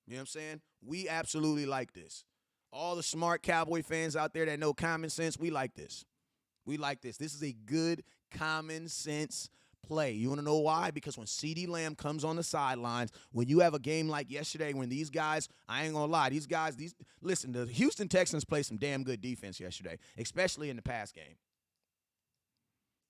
You know what I'm saying? We absolutely like this. All the smart Cowboy fans out there that know common sense, we like this. We like this. This is a good common sense play. You want to know why? Because when CeeDee Lamb comes on the sidelines, when you have a game like yesterday when these guys, I ain't going to lie, listen, the Houston Texans played some damn good defense yesterday, especially in the pass game.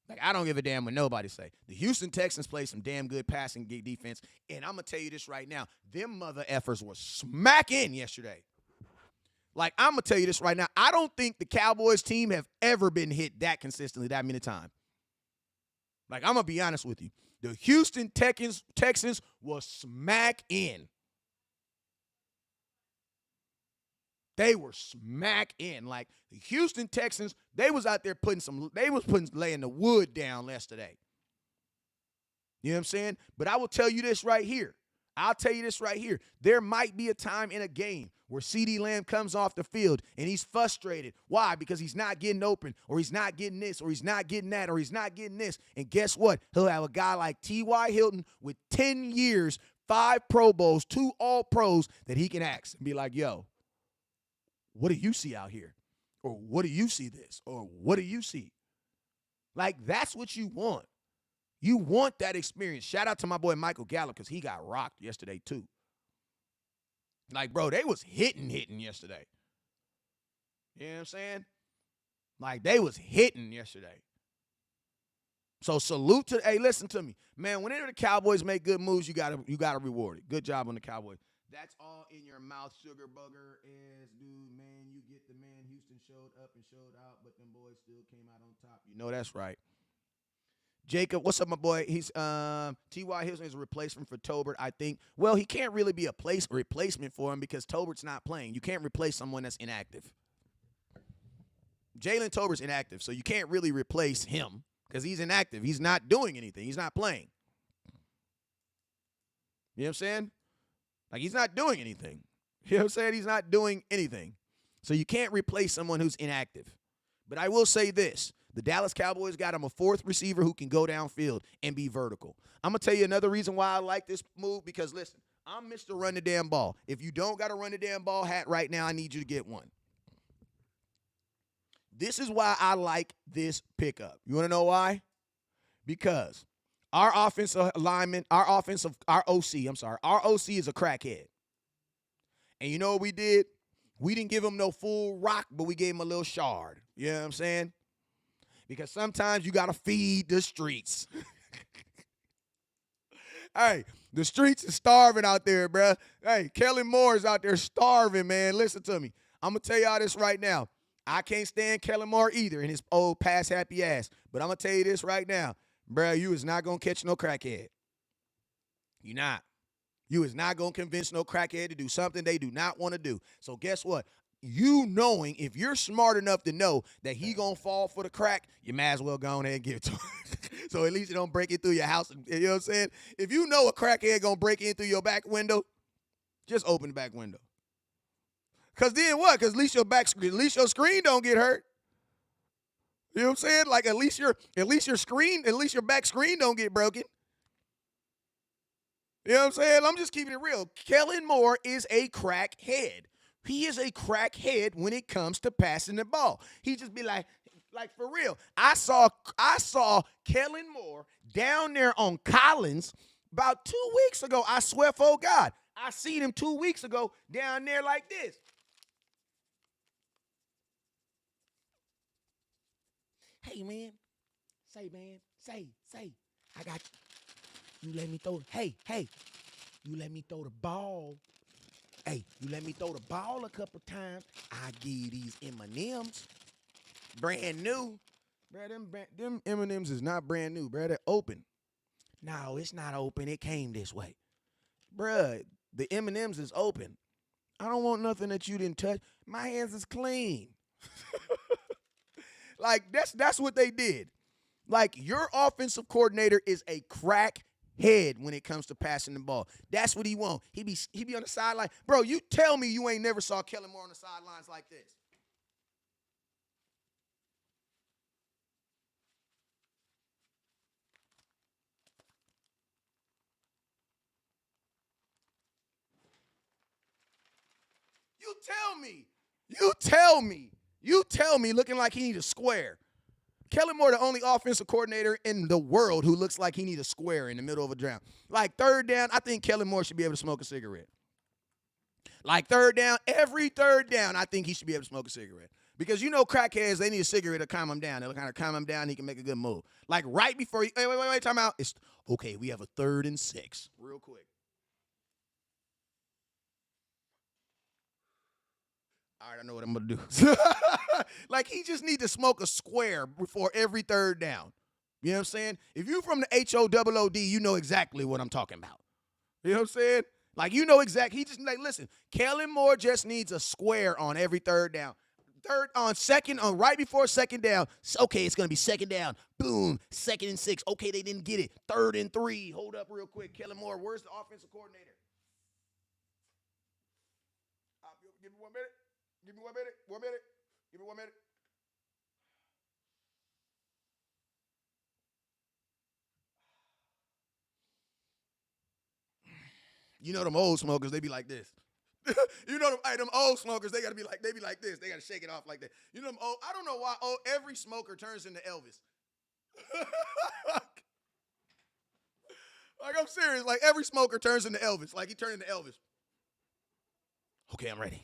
Like, I don't give a damn what nobody say. The Houston Texans played some damn good passing defense, and I'm going to tell you this right now. Them mother effers were smacking yesterday. Like, I'm going to tell you this right now. I don't think the Cowboys team have ever been hit that consistently that many times. Like, I'm going to be honest with you. The Houston Texans was smack in. They were smack in. Like, the Houston Texans, they was out there laying the wood down yesterday. You know what I'm saying? But I will tell you this right here. I'll tell you this right here. There might be a time in a game where CeeDee Lamb comes off the field and he's frustrated. Why? Because he's not getting open, or he's not getting this, or he's not getting that, or he's not getting this. And guess what? He'll have a guy like T.Y. Hilton with 10 years, 5 Pro Bowls, 2 All-Pros that he can ask and be like, yo, what do you see out here? Or what do you see this? Or what do you see? Like, that's what you want. You want that experience. Shout out to my boy Michael Gallup because he got rocked yesterday too. Like, bro, they was hitting yesterday. You know what I'm saying? Like, they was hitting yesterday. So salute to, hey, listen to me. Man, whenever the Cowboys make good moves, you gotta reward it. Good job on the Cowboys. That's all in your mouth, sugar bugger, is, dude, man, you get the man. Houston showed up and showed out, but them boys still came out on top. You know that's right. Jacob, what's up, my boy? He's T.Y. Hilton is a replacement for Tolbert, I think. Well, he can't really be a replacement for him because Tolbert's not playing. You can't replace someone that's inactive. Jalen Tolbert's inactive, so you can't really replace him because he's inactive. He's not doing anything. He's not playing. You know what I'm saying? Like, he's not doing anything. You know what I'm saying? He's not doing anything. So you can't replace someone who's inactive. But I will say this. The Dallas Cowboys got him a 4th receiver who can go downfield and be vertical. I'm going to tell you another reason why I like this move because, listen, I'm Mr. Run the Damn Ball. If you don't got a Run the Damn Ball hat right now, I need you to get one. This is why I like this pickup. You want to know why? Because our offensive lineman, our OC is a crackhead. And you know what we did? We didn't give him no full rock, but we gave him a little shard. You know what I'm saying? Because sometimes you got to feed the streets. Hey, the streets is starving out there, bruh. Hey, Kellen Moore is out there starving, man. Listen to me. I'm going to tell y'all this right now. I can't stand Kellen Moore either and his old pass-happy ass. But I'm going to tell you this right now. Bruh, you is not going to catch no crackhead. You not. You is not going to convince no crackhead to do something they do not want to do. So guess what? You knowing, if you're smart enough to know that he going to fall for the crack, you might as well go ahead and give it to him. So at least you don't break it through your house. You know what I'm saying? If you know a crackhead going to break in through your back window, just open the back window. Because then what? Because at least your screen don't get hurt. You know what I'm saying? Like at least your back screen don't get broken. You know what I'm saying? I'm just keeping it real. Kellen Moore is a crackhead. He is a crackhead when it comes to passing the ball. He just be like for real. I saw Kellen Moore down there on Collins about 2 weeks ago. I swear for God. I seen him 2 weeks ago down there like this. Hey, man. Say. I got you. You let me throw. Hey. You let me throw the ball. Hey, you let me throw the ball a couple times. I give you these M&Ms. Brand new. Bruh, them M&Ms is not brand new, bruh. They're open. No, it's not open. It came this way. Bruh, the M&Ms is open. I don't want nothing that you didn't touch. My hands is clean. Like, that's what they did. Like, your offensive coordinator is a crackhead when it comes to passing the ball. That's what he want. He be on the sideline. Bro, you tell me you ain't never saw Kellen Moore on the sidelines like this. You tell me looking like he need a square. Kellen Moore, the only offensive coordinator in the world who looks like he need a square in the middle of a drought. Like third down, I think Kellen Moore should be able to smoke a cigarette. Like third down, every third down, I think he should be able to smoke a cigarette. Because you know crackheads, they need a cigarette to calm them down. They'll kind of calm him down, he can make a good move. Like right before he, wait, time out. It's, okay, we have a 3rd and 6. Real quick. All right, I know what I'm going to do. Like, he just need to smoke a square before every third down. You know what I'm saying? If you from the HOOOD, you know exactly what I'm talking about. You know what I'm saying? Like, you know exactly. He just, like, listen, Kellen Moore just needs a square on every third down. Right before second down. Okay, it's going to be second down. Boom, 2nd and 6. Okay, they didn't get it. 3rd and 3. Hold up real quick. Kellen Moore, where's the offensive coordinator? Give me 1 minute. Give me 1 minute. 1 minute. Give me 1 minute. You know them old smokers, they be like this. You know them old smokers, they be like this. They gotta shake it off like that. You know them old, I don't know why every smoker turns into Elvis. Like, I'm serious. Like, every smoker turns into Elvis. Like, he turned into Elvis. Okay, I'm ready.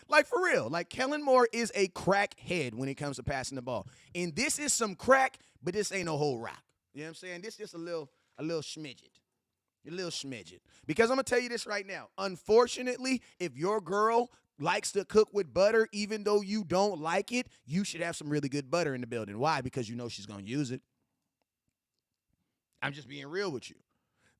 Like, for real. Like, Kellen Moore is a crackhead when it comes to passing the ball. And this is some crack, but this ain't no whole rock. You know what I'm saying? This is just a little smidget. A little smidget. Because I'm going to tell you this right now. Unfortunately, if your girl likes to cook with butter, even though you don't like it, you should have some really good butter in the building. Why? Because you know she's going to use it. I'm just being real with you.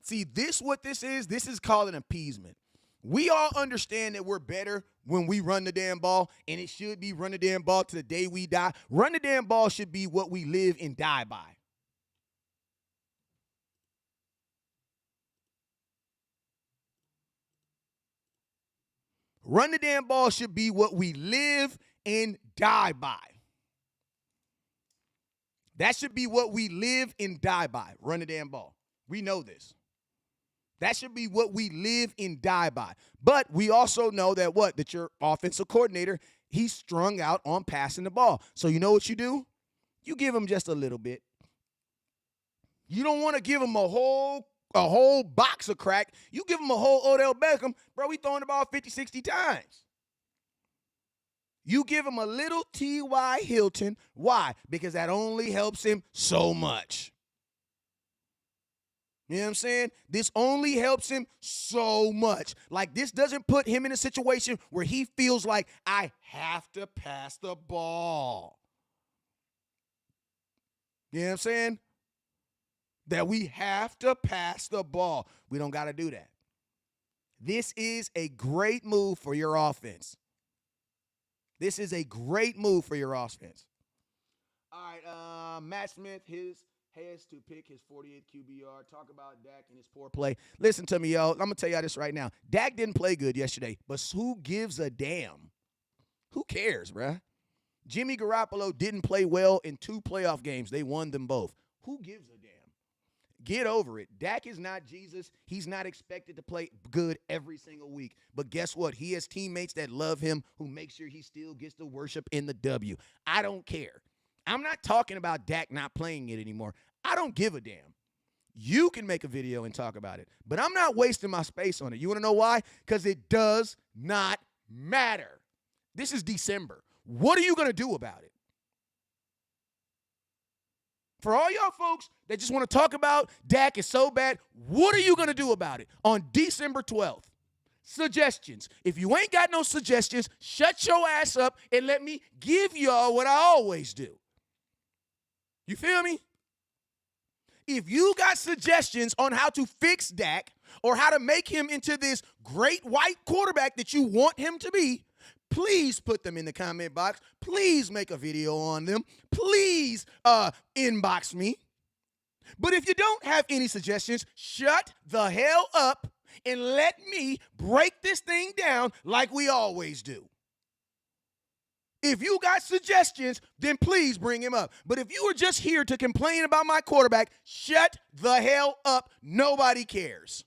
See, what this is called an appeasement. We all understand that we're better when we run the damn ball, and it should be run the damn ball to the day we die. Run the damn ball should be what we live and die by. Run the damn ball should be what we live and die by. That should be what we live and die by. Run the damn ball. We know this. That should be what we live and die by. But we also know that that your offensive coordinator, he's strung out on passing the ball. So you know what you do? You give him just a little bit. You don't want to give him a whole box of crack. You give him a whole Odell Beckham, bro, we throwing the ball 50, 60 times. You give him a little T.Y. Hilton. Why? Because that only helps him so much. You know what I'm saying? This only helps him so much. Like, this doesn't put him in a situation where he feels like I have to pass the ball. You know what I'm saying? That we have to pass the ball. We don't got to do that. This is a great move for your offense. This is a great move for your offense. All right, Matt Smith, has to pick his 48th QBR. Talk about Dak and his poor play. Listen to me, y'all. I'm going to tell y'all this right now. Dak didn't play good yesterday, but who gives a damn? Who cares, bruh? Jimmy Garoppolo didn't play well in 2 playoff games. They won them both. Who gives a damn? Get over it. Dak is not Jesus. He's not expected to play good every single week. But guess what? He has teammates that love him who make sure he still gets to worship in the W. I don't care. I'm not talking about Dak not playing it anymore. I don't give a damn. You can make a video and talk about it. But I'm not wasting my space on it. You want to know why? Because it does not matter. This is December. What are you going to do about it? For all y'all folks that just want to talk about Dak is so bad, what are you going to do about it on December 12th? Suggestions. If you ain't got no suggestions, shut your ass up and let me give y'all what I always do. You feel me? If you got suggestions on how to fix Dak or how to make him into this great white quarterback that you want him to be, please put them in the comment box. Please make a video on them. Please inbox me. But if you don't have any suggestions, shut the hell up and let me break this thing down like we always do. If you got suggestions, then please bring him up. But if you were just here to complain about my quarterback, shut the hell up. Nobody cares.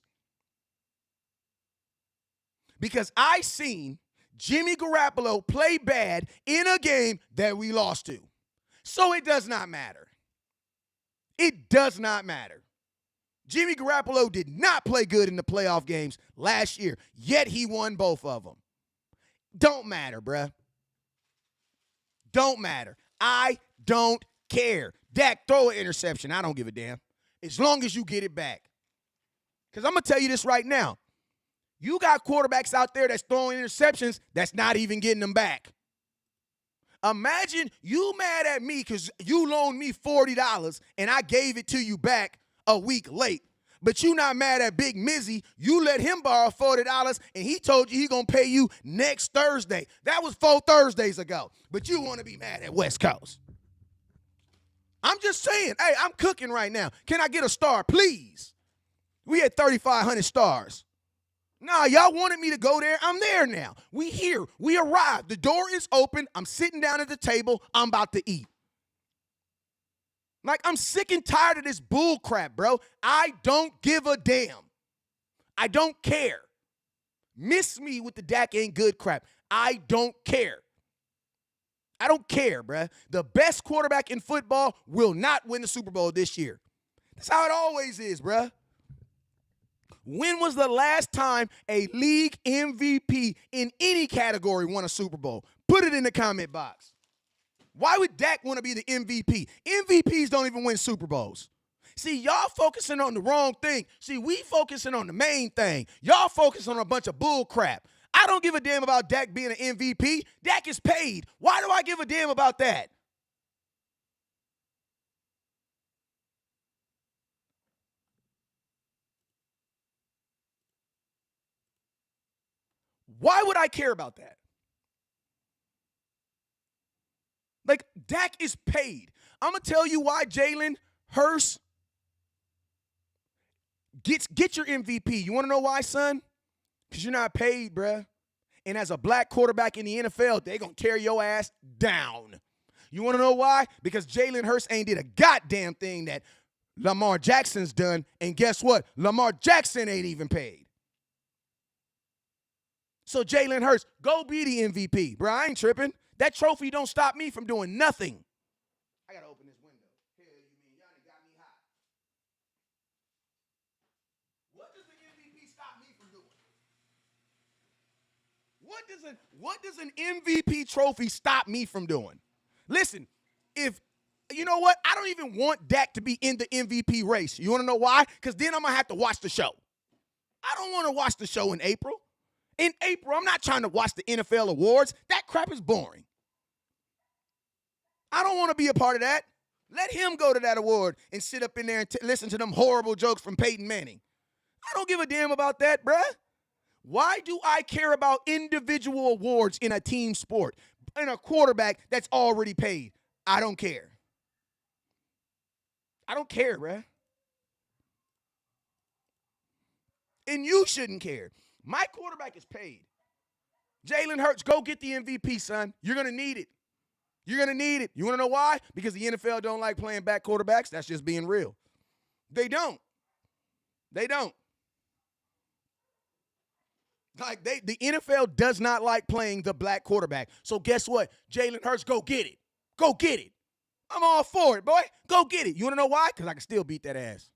Because I seen Jimmy Garoppolo play bad in a game that we lost to. So it does not matter. It does not matter. Jimmy Garoppolo did not play good in the playoff games last year, yet he won both of them. Don't matter, bruh. Don't matter. I don't care. Dak, throw an interception. I don't give a damn. As long as you get it back. Because I'm going to tell you this right now. You got quarterbacks out there that's throwing interceptions that's not even getting them back. Imagine you mad at me because you loaned me $40 and I gave it to you back a week late. But you not mad at Big Mizzy. You let him borrow $40 and he told you he going to pay you next Thursday. That was 4 Thursdays ago. But you want to be mad at West Coast. I'm just saying, hey, I'm cooking right now. Can I get a star, please? We had 3,500 stars. Nah, y'all wanted me to go there. I'm there now. We here. We arrived. The door is open. I'm sitting down at the table. I'm about to eat. Like, I'm sick and tired of this bull crap, bro. I don't give a damn. I don't care. Miss me with the Dak ain't good crap. I don't care. I don't care, bruh. The best quarterback in football will not win the Super Bowl this year. That's how it always is, bruh. When was the last time a league MVP in any category won a Super Bowl? Put it in the comment box. Why would Dak want to be the MVP? MVPs don't even win Super Bowls. See, y'all focusing on the wrong thing. See, we focusing on the main thing. Y'all focusing on a bunch of bull crap. I don't give a damn about Dak being an MVP. Dak is paid. Why do I give a damn about that? Why would I care about that? Like, Dak is paid. I'm going to tell you why Jalen Hurts get your MVP. You want to know why, son? Because you're not paid, bruh. And as a black quarterback in the NFL, they're going to tear your ass down. You want to know why? Because Jalen Hurts ain't did a goddamn thing that Lamar Jackson's done. And guess what? Lamar Jackson ain't even paid. So Jalen Hurts, go be the MVP. Bro, I ain't tripping. That trophy don't stop me from doing nothing. I got to open this window. Hell, you mean y'all done got me hot. What does the MVP stop me from doing? What does an MVP trophy stop me from doing? Listen, if you know what? I don't even want Dak to be in the MVP race. You want to know why? Because then I'm going to have to watch the show. I don't want to watch the show in April. In April, I'm not trying to watch the NFL awards. That crap is boring. I don't want to be a part of that. Let him go to that award and sit up in there and listen to them horrible jokes from Peyton Manning. I don't give a damn about that, bruh. Why do I care about individual awards in a team sport and a quarterback that's already paid? I don't care. I don't care, bruh. And you shouldn't care. My quarterback is paid. Jalen Hurts, go get the MVP, son. You're going to need it. You're going to need it. You want to know why? Because the NFL don't like playing back quarterbacks. That's just being real. They don't. They don't. Like the NFL does not like playing the black quarterback. So guess what? Jalen Hurts, go get it. Go get it. I'm all for it, boy. Go get it. You want to know why? Because I can still beat that ass.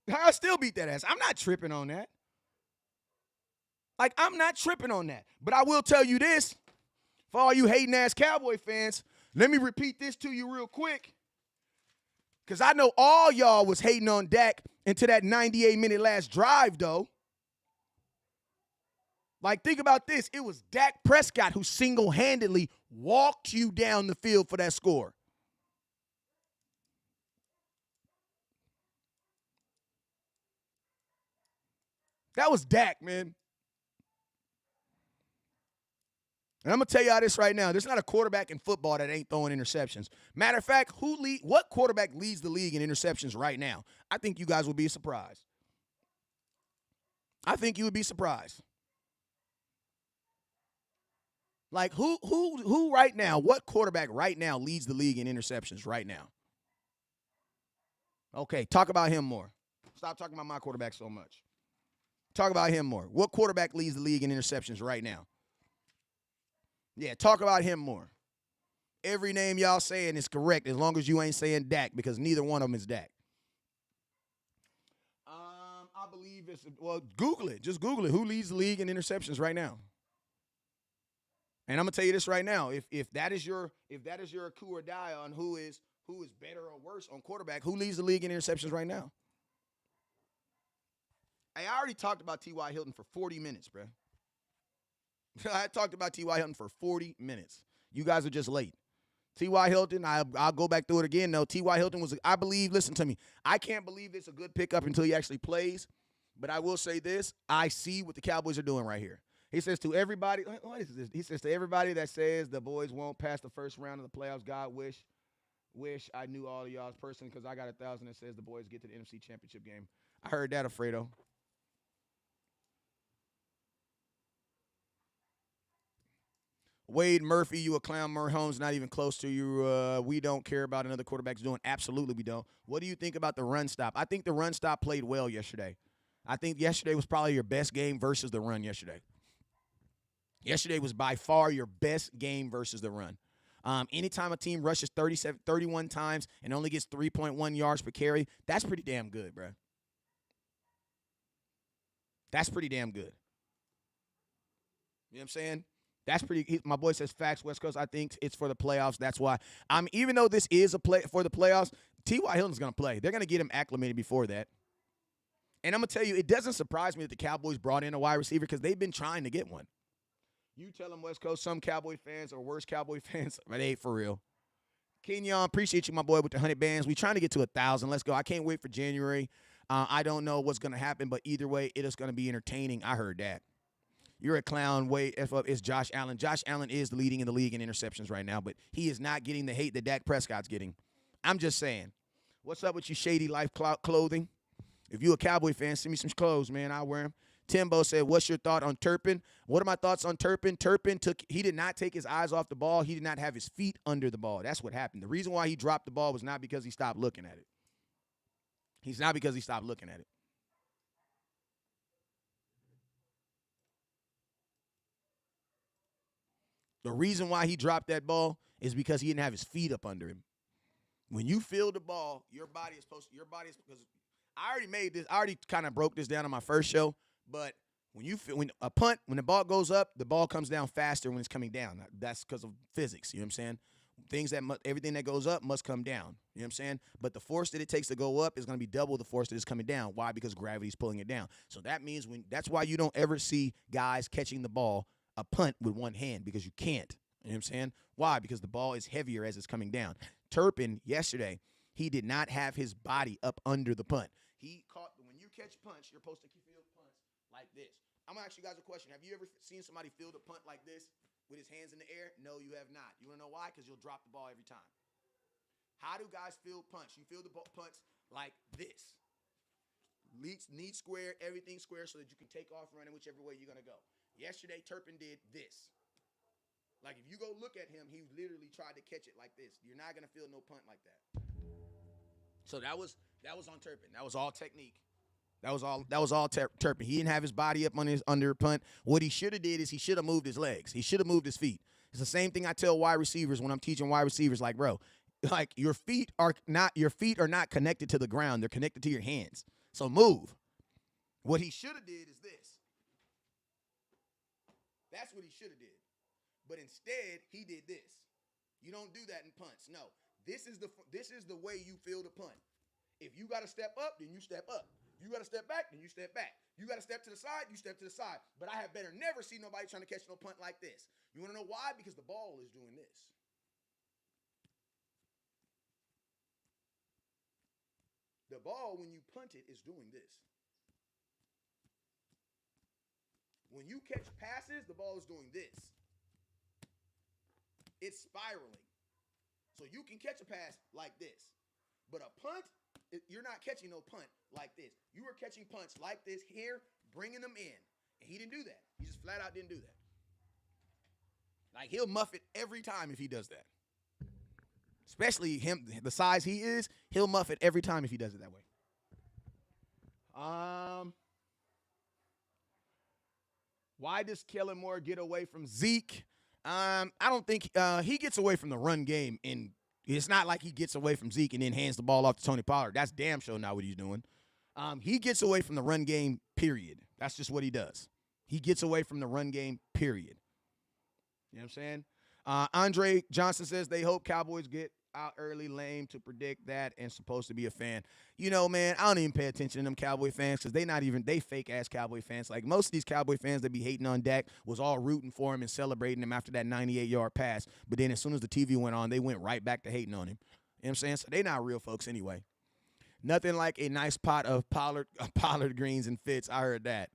I'll still beat that ass. I'm not tripping on that. Like, I'm not tripping on that. But I will tell you this. For all you hating-ass Cowboy fans, let me repeat this to you real quick. Because I know all y'all was hating on Dak into that 98-minute last drive, though. Like, think about this. It was Dak Prescott who single-handedly walked you down the field for that score. That was Dak, man. And I'm going to tell y'all this right now. There's not a quarterback in football that ain't throwing interceptions. Matter of fact, what quarterback leads the league in interceptions right now? I think you guys would be surprised. I think you would be surprised. Like, who right now, what quarterback right now leads the league in interceptions right now? Okay, talk about him more. Stop talking about my quarterback so much. Talk about him more. What quarterback leads the league in interceptions right now? Yeah, talk about him more. Every name y'all saying is correct as long as you ain't saying Dak, because neither one of them is Dak. I believe it's, well, Google it. Just Google it. Who leads the league in interceptions right now? And I'm gonna tell you this right now. If that is your coup or die on who is better or worse on quarterback, who leads the league in interceptions right now? Hey, I already talked about T.Y. Hilton for 40 minutes, bro. I talked about T.Y. Hilton for 40 minutes. You guys are just late. T.Y. Hilton, I'll go back through it again. No, T.Y. Hilton was, I believe, listen to me. I can't believe it's a good pickup until he actually plays. But I will say this. I see what the Cowboys are doing right here. He says to everybody, what is this? He says to everybody that says the boys won't pass the first round of the playoffs, God wish I knew all of y'all's person, because I got 1,000 that says the boys get to the NFC Championship game. I heard that, Alfredo. Wade Murphy, you a clown. Mahomes not even close to you. We don't care about another quarterback's doing. Absolutely we don't. What do you think about the run stop? I think the run stop played well yesterday. I think yesterday was probably your best game versus the run yesterday. Yesterday was by far your best game versus the run. Anytime a team rushes 31 times and only gets 3.1 yards per carry, that's pretty damn good, bro. That's pretty damn good. You know what I'm saying? That's pretty. My boy says facts, West Coast. I think it's for the playoffs. That's why. Even though this is a play for the playoffs, T.Y. Hilton's going to play. They're going to get him acclimated before that. And I'm going to tell you, it doesn't surprise me that the Cowboys brought in a wide receiver, because they've been trying to get one. You tell them, West Coast, some Cowboy fans or worse Cowboy fans, but they ain't for real. Kenyon, appreciate you, my boy, with the 100 bands. We trying to get to 1,000. Let's go. I can't wait for January. I don't know what's going to happen, but either way, it is going to be entertaining. I heard that. You're a clown. Wait, F up. It's Josh Allen. Josh Allen is leading in the league in interceptions right now, but he is not getting the hate that Dak Prescott's getting. I'm just saying. What's up with you, Shady Life clothing? If you a Cowboy fan, send me some clothes, man. I'll wear them. Timbo said, what's your thought on Turpin? What are my thoughts on Turpin? Turpin he did not take his eyes off the ball. He did not have his feet under the ball. That's what happened. The reason why he dropped the ball was not because he stopped looking at it. He's not because he stopped looking at it. The reason why he dropped that ball is because he didn't have his feet up under him. When you feel the ball, your body is because I already kind of broke this down on my first show, but when the ball goes up, the ball comes down faster when it's coming down. That's because of physics, you know what I'm saying? Everything that goes up must come down, you know what I'm saying? But the force that it takes to go up is going to be double the force that is coming down. Why? Because gravity's pulling it down. So that means that's why you don't ever see guys catching the ball a punt with one hand, because you can't. You know what I'm saying? Why? Because the ball is heavier as it's coming down. Turpin yesterday, he did not have his body up under the punt. He caught, when you catch punts, you're supposed to field punts like this. I'm going to ask you guys a question. Have you ever seen somebody field a punt like this with his hands in the air? No, you have not. You want to know why? Because you'll drop the ball every time. How do guys field punts? You field the punts like this. Knee square, everything square so that you can take off running whichever way you're going to go. Yesterday, Turpin did this. Like, if you go look at him, he literally tried to catch it like this. You're not going to field no punt like that. So that was on Turpin. That was all technique. That was all Turpin. He didn't have his body up on his under punt. What he should have did is he should have moved his legs. He should have moved his feet. It's the same thing I tell wide receivers when I'm teaching wide receivers. Like, bro, like your feet are not connected to the ground. They're connected to your hands. So move. What he should have did is this. That's what he should have did. But instead, he did this. You don't do that in punts. No. This is the way you field a punt. If you got to step up, then you step up. You got to step back, then you step back. You got to step to the side, you step to the side. But I have better never see nobody trying to catch no punt like this. You want to know why? Because the ball is doing this. The ball, when you punt it, is doing this. When you catch passes, the ball is doing this. It's spiraling. So you can catch a pass like this. But a punt, you're not catching no punt like this. You are catching punts like this here, bringing them in. And he didn't do that. He just flat out didn't do that. Like, he'll muff it every time if he does that. Especially him, the size he is, he'll muff it every time if he does it that way. Why does Kellen Moore get away from Zeke? I don't think he gets away from the run game. It's not like he gets away from Zeke and then hands the ball off to Tony Pollard. That's damn sure not what he's doing. He gets away from the run game, period. That's just what he does. He gets away from the run game, period. You know what I'm saying? Andre Johnson says they hope Cowboys get out early. Lame to predict that and supposed to be a fan. You know, man, I don't even pay attention to them Cowboy fans because they fake-ass Cowboy fans. Like, most of these Cowboy fans that be hating on Dak was all rooting for him and celebrating him after that 98-yard pass. But then as soon as the TV went on, they went right back to hating on him. You know what I'm saying? So they not real folks anyway. Nothing like a nice pot of Pollard greens and Fitz. I heard that.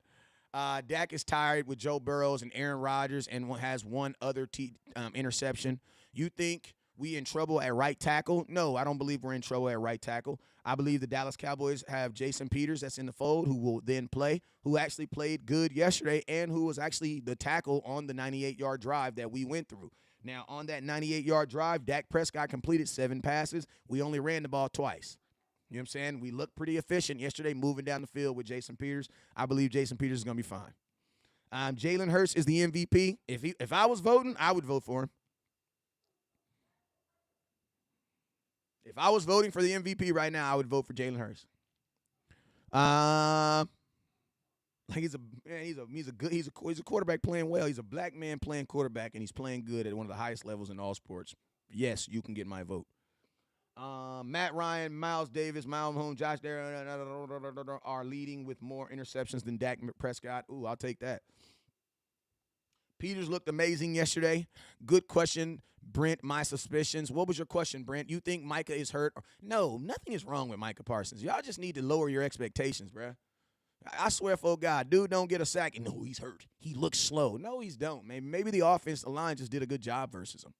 Dak is tired with Joe Burrows and Aaron Rodgers and has one other interception. You think we in trouble at right tackle? No, I don't believe we're in trouble at right tackle. I believe the Dallas Cowboys have Jason Peters that's in the fold who will then play, who actually played good yesterday and who was actually the tackle on the 98-yard drive that we went through. Now, on that 98-yard drive, Dak Prescott completed 7 passes. We only ran the ball twice. You know what I'm saying? We looked pretty efficient yesterday moving down the field with Jason Peters. I believe Jason Peters is going to be fine. Jalen Hurts is the MVP. If I was voting, I would vote for him. If I was voting for the MVP right now, I would vote for Jalen Hurts. He's a quarterback playing well. He's a black man playing quarterback, and he's playing good at one of the highest levels in all sports. Yes, you can get my vote. Matt Ryan, Miles Davis, Miles Mahomes, Josh Allen are leading with more interceptions than Dak Prescott. Ooh, I'll take that. Peters looked amazing yesterday. Good question, Brent. My suspicions. What was your question, Brent? You think Micah is hurt? No, nothing is wrong with Micah Parsons. Y'all just need to lower your expectations, bruh. I swear for God, dude don't get a sack and no, he's hurt. He looks slow. No, he's don't. Maybe the offensive line just did a good job versus him.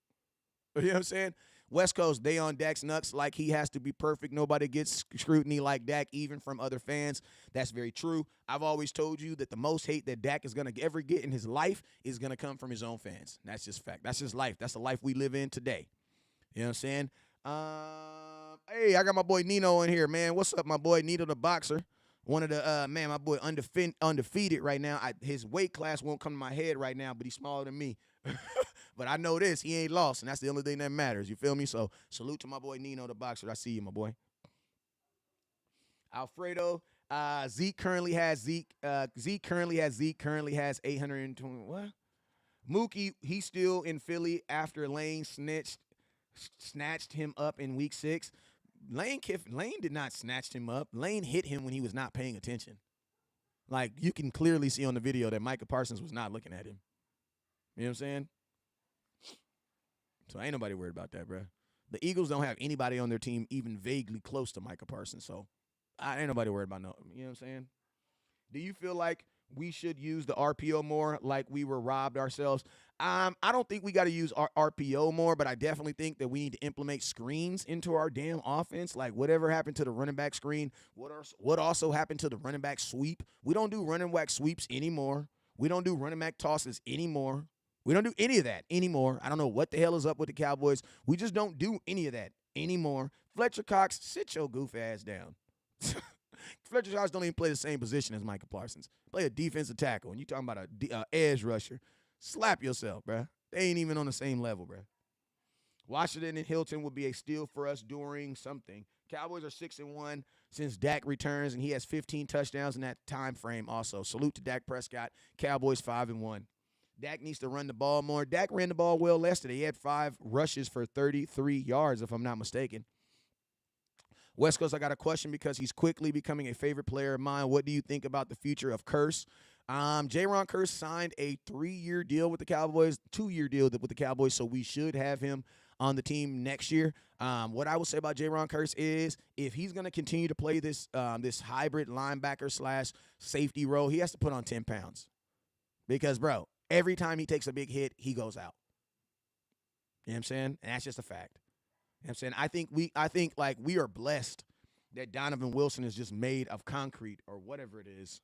You know what I'm saying? West Coast, they on Dak's nuts like he has to be perfect. Nobody gets scrutiny like Dak, even from other fans. That's very true. I've always told you that the most hate that Dak is going to ever get in his life is going to come from his own fans. That's just fact. That's just life. That's the life we live in today. You know what I'm saying? Hey, I got my boy Nino in here, man. What's up, my boy Nino the boxer? One of the, my boy undefeated right now. His weight class won't come to my head right now, but he's smaller than me. But I know this, he ain't lost, and that's the only thing that matters. You feel me? So salute to my boy Nino the boxer. I see you, my boy. Alfredo, Zeke currently has 820. What? Mookie, he's still in Philly after Lane snatched him up in week 6. Lane did not snatch him up. Lane hit him when he was not paying attention. Like, you can clearly see on the video that Micah Parsons was not looking at him. You know what I'm saying? So ain't nobody worried about that, bro. The Eagles don't have anybody on their team even vaguely close to Micah Parsons. So I ain't nobody worried about no. You know what I'm saying? Do you feel like we should use the RPO more, like we were robbed ourselves? I don't think we got to use our RPO more, but I definitely think that we need to implement screens into our damn offense. Like whatever happened to the running back screen, what also happened to the running back sweep? We don't do running back sweeps anymore. We don't do running back tosses anymore. We don't do any of that anymore. I don't know what the hell is up with the Cowboys. We just don't do any of that anymore. Fletcher Cox, sit your goof ass down. Fletcher Cox don't even play the same position as Micah Parsons. Play a defensive tackle, and you talking about a edge rusher. Slap yourself, bruh. They ain't even on the same level, bruh. Washington and Hilton would be a steal for us during something. Cowboys are 6-1 since Dak returns, and he has 15 touchdowns in that time frame also. Salute to Dak Prescott. Cowboys 5-1. Dak needs to run the ball more. Dak ran the ball well yesterday. He had 5 rushes for 33 yards, if I'm not mistaken. West Coast, I got a question because he's quickly becoming a favorite player of mine. What do you think about the future of Curse? Jaron Curse signed a 3-year deal with the Cowboys, 2-year deal with the Cowboys, so we should have him on the team next year. What I will say about Jaron Curse is if he's going to continue to play this this hybrid linebacker / safety role, he has to put on 10 pounds. Because, bro, every time he takes a big hit, he goes out. You know what I'm saying? And that's just a fact. You know what I'm saying? I think like we are blessed that Donovan Wilson is just made of concrete or whatever it is.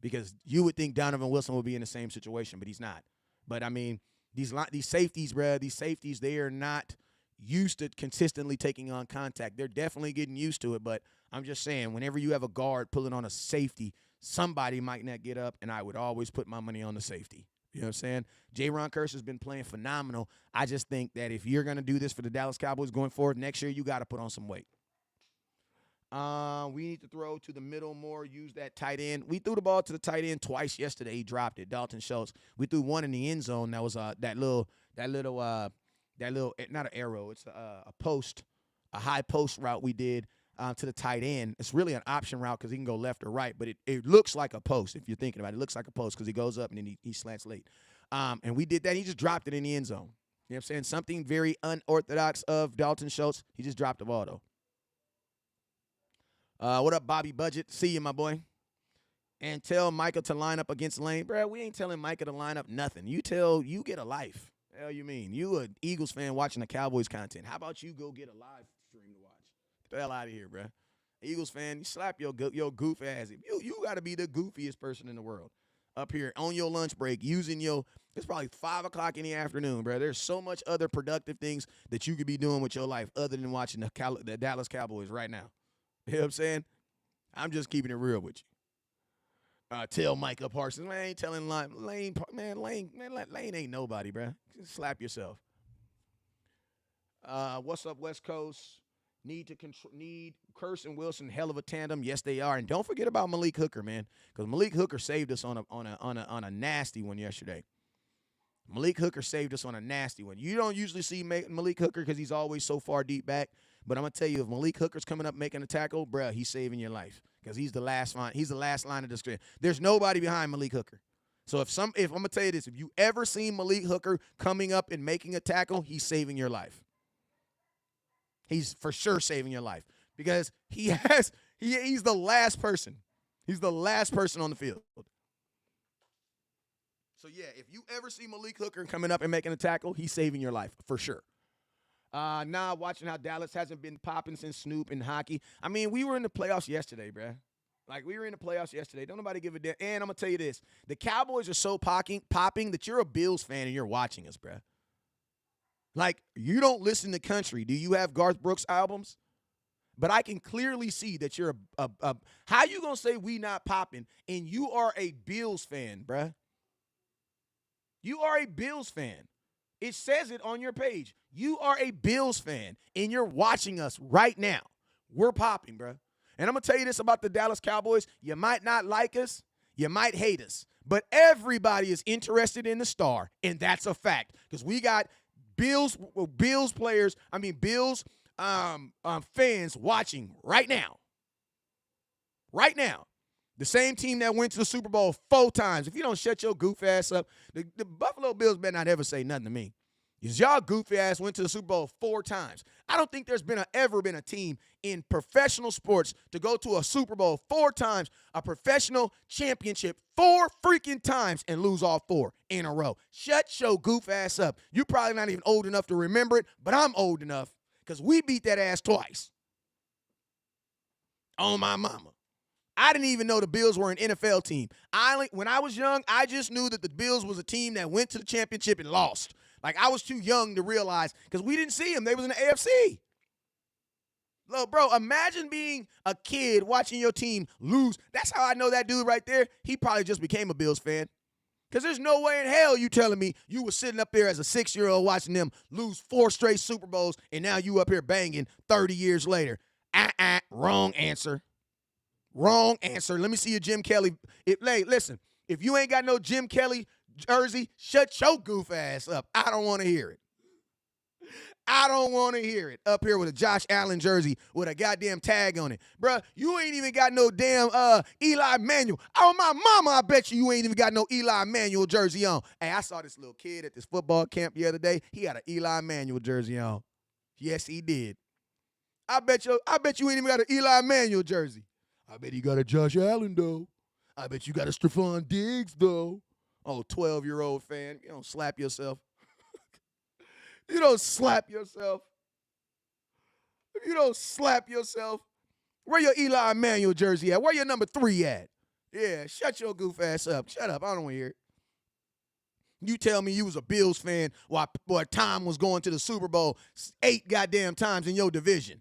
Because you would think Donovan Wilson would be in the same situation, but he's not. But, I mean, these safeties, bro, they are not used to consistently taking on contact. They're definitely getting used to it, but I'm just saying, whenever you have a guard pulling on a safety, somebody might not get up, and I would always put my money on the safety. You know what I'm saying? Jaron Curse has been playing phenomenal. I just think that if you're going to do this for the Dallas Cowboys going forward next year, you got to put on some weight. We need to throw to the middle more, use that tight end. We threw the ball to the tight end twice yesterday. He dropped it. Dalton Schultz. We threw one in the end zone. That was that little not an arrow. It's a post, a high post route we did to the tight end. It's really an option route because he can go left or right, but it looks like a post if you're thinking about it. It looks like a post because he goes up and then he slants late. And we did that. He just dropped it in the end zone. You know what I'm saying? Something very unorthodox of Dalton Schultz. He just dropped the ball, though. What up, Bobby Budget? See you, my boy. And tell Micah to line up against Lane. Bro, we ain't telling Micah to line up nothing. You get a life. Hell you mean? You an Eagles fan watching the Cowboys content. How about you go get a live stream to watch? Get the hell out of here, bro. Eagles fan, you slap your goof ass. You got to be the goofiest person in the world. Up here on your lunch break using it's probably 5 o'clock in the afternoon, bro. There's so much other productive things that you could be doing with your life other than watching the Dallas Cowboys right now. You know what I'm saying? I'm just keeping it real with you. Tell Micah Parsons, man, I ain't telling Lane ain't nobody, bro. Just slap yourself. What's up, West Coast? Need Curse and Wilson, hell of a tandem. Yes, they are. And don't forget about Malik Hooker, man, because Malik Hooker saved us on a nasty one yesterday. Malik Hooker saved us on a nasty one. You don't usually see Malik Hooker because he's always so far deep back. But I'm going to tell you, if Malik Hooker's coming up making a tackle, bruh, he's saving your life because he's the last line. He's the last line of the script. There's nobody behind Malik Hooker. So if I'm going to tell you this, if you ever seen Malik Hooker coming up and making a tackle, he's saving your life. He's for sure saving your life because he's the last person. He's the last person on the field. So, yeah, if you ever see Malik Hooker coming up and making a tackle, he's saving your life for sure. Watching how Dallas hasn't been popping since Snoop in hockey. I mean, we were in the playoffs yesterday, bruh. Like, we were in the playoffs yesterday. Don't nobody give a damn. And I'm going to tell you this. The Cowboys are so popping that you're a Bills fan and you're watching us, bruh. Like, you don't listen to country. Do you have Garth Brooks albums? But I can clearly see that you're how you going to say we not popping and you are a Bills fan, bruh? You are a Bills fan. It says it on your page. You are a Bills fan, and you're watching us right now. We're popping, bro. And I'm going to tell you this about the Dallas Cowboys. You might not like us. You might hate us. But everybody is interested in the star, and that's a fact. Because we got Bills fans watching right now. Right now. The same team that went to the Super Bowl 4 times. If you don't shut your goof ass up, the Buffalo Bills better not ever say nothing to me. Y'all goofy ass went to the Super Bowl 4 times. I don't think there's ever been a team in professional sports to go to a Super Bowl 4 times, a professional championship 4 freaking times, and lose all 4 in a row. Shut your goof ass up. You're probably not even old enough to remember it, but I'm old enough because we beat that ass twice. On my mama. I didn't even know the Bills were an NFL team. When I was young, I just knew that the Bills was a team that went to the championship and lost. Like, I was too young to realize because we didn't see them. They was in the AFC. Look, bro, imagine being a kid watching your team lose. That's how I know that dude right there. He probably just became a Bills fan. Because there's no way in hell you telling me you were sitting up there as a 6-year-old watching them lose 4 straight Super Bowls, and now you up here banging 30 years later. Wrong answer. Wrong answer. Let me see your Jim Kelly. Listen, if you ain't got no Jim Kelly jersey, shut your goof ass up. I don't want to hear it. I don't want to hear it. Up here with a Josh Allen jersey with a goddamn tag on it. Bruh, you ain't even got no damn Eli Manuel. Oh, my mama, I bet you ain't even got no Eli Manuel jersey on. Hey, I saw this little kid at this football camp the other day. He had an Eli Manuel jersey on. Yes, he did. I bet you ain't even got an Eli Manuel jersey. I bet he got a Josh Allen, though. I bet you got a Stephon Diggs, though. Oh, 12-year-old fan. You don't slap yourself. You don't slap yourself. You don't slap yourself. Where your Eli Manuel jersey at? Where your number 3 at? Yeah, shut your goof ass up. Shut up. I don't want to hear it. You tell me you was a Bills fan while Tom was going to the Super Bowl 8 goddamn times in your division.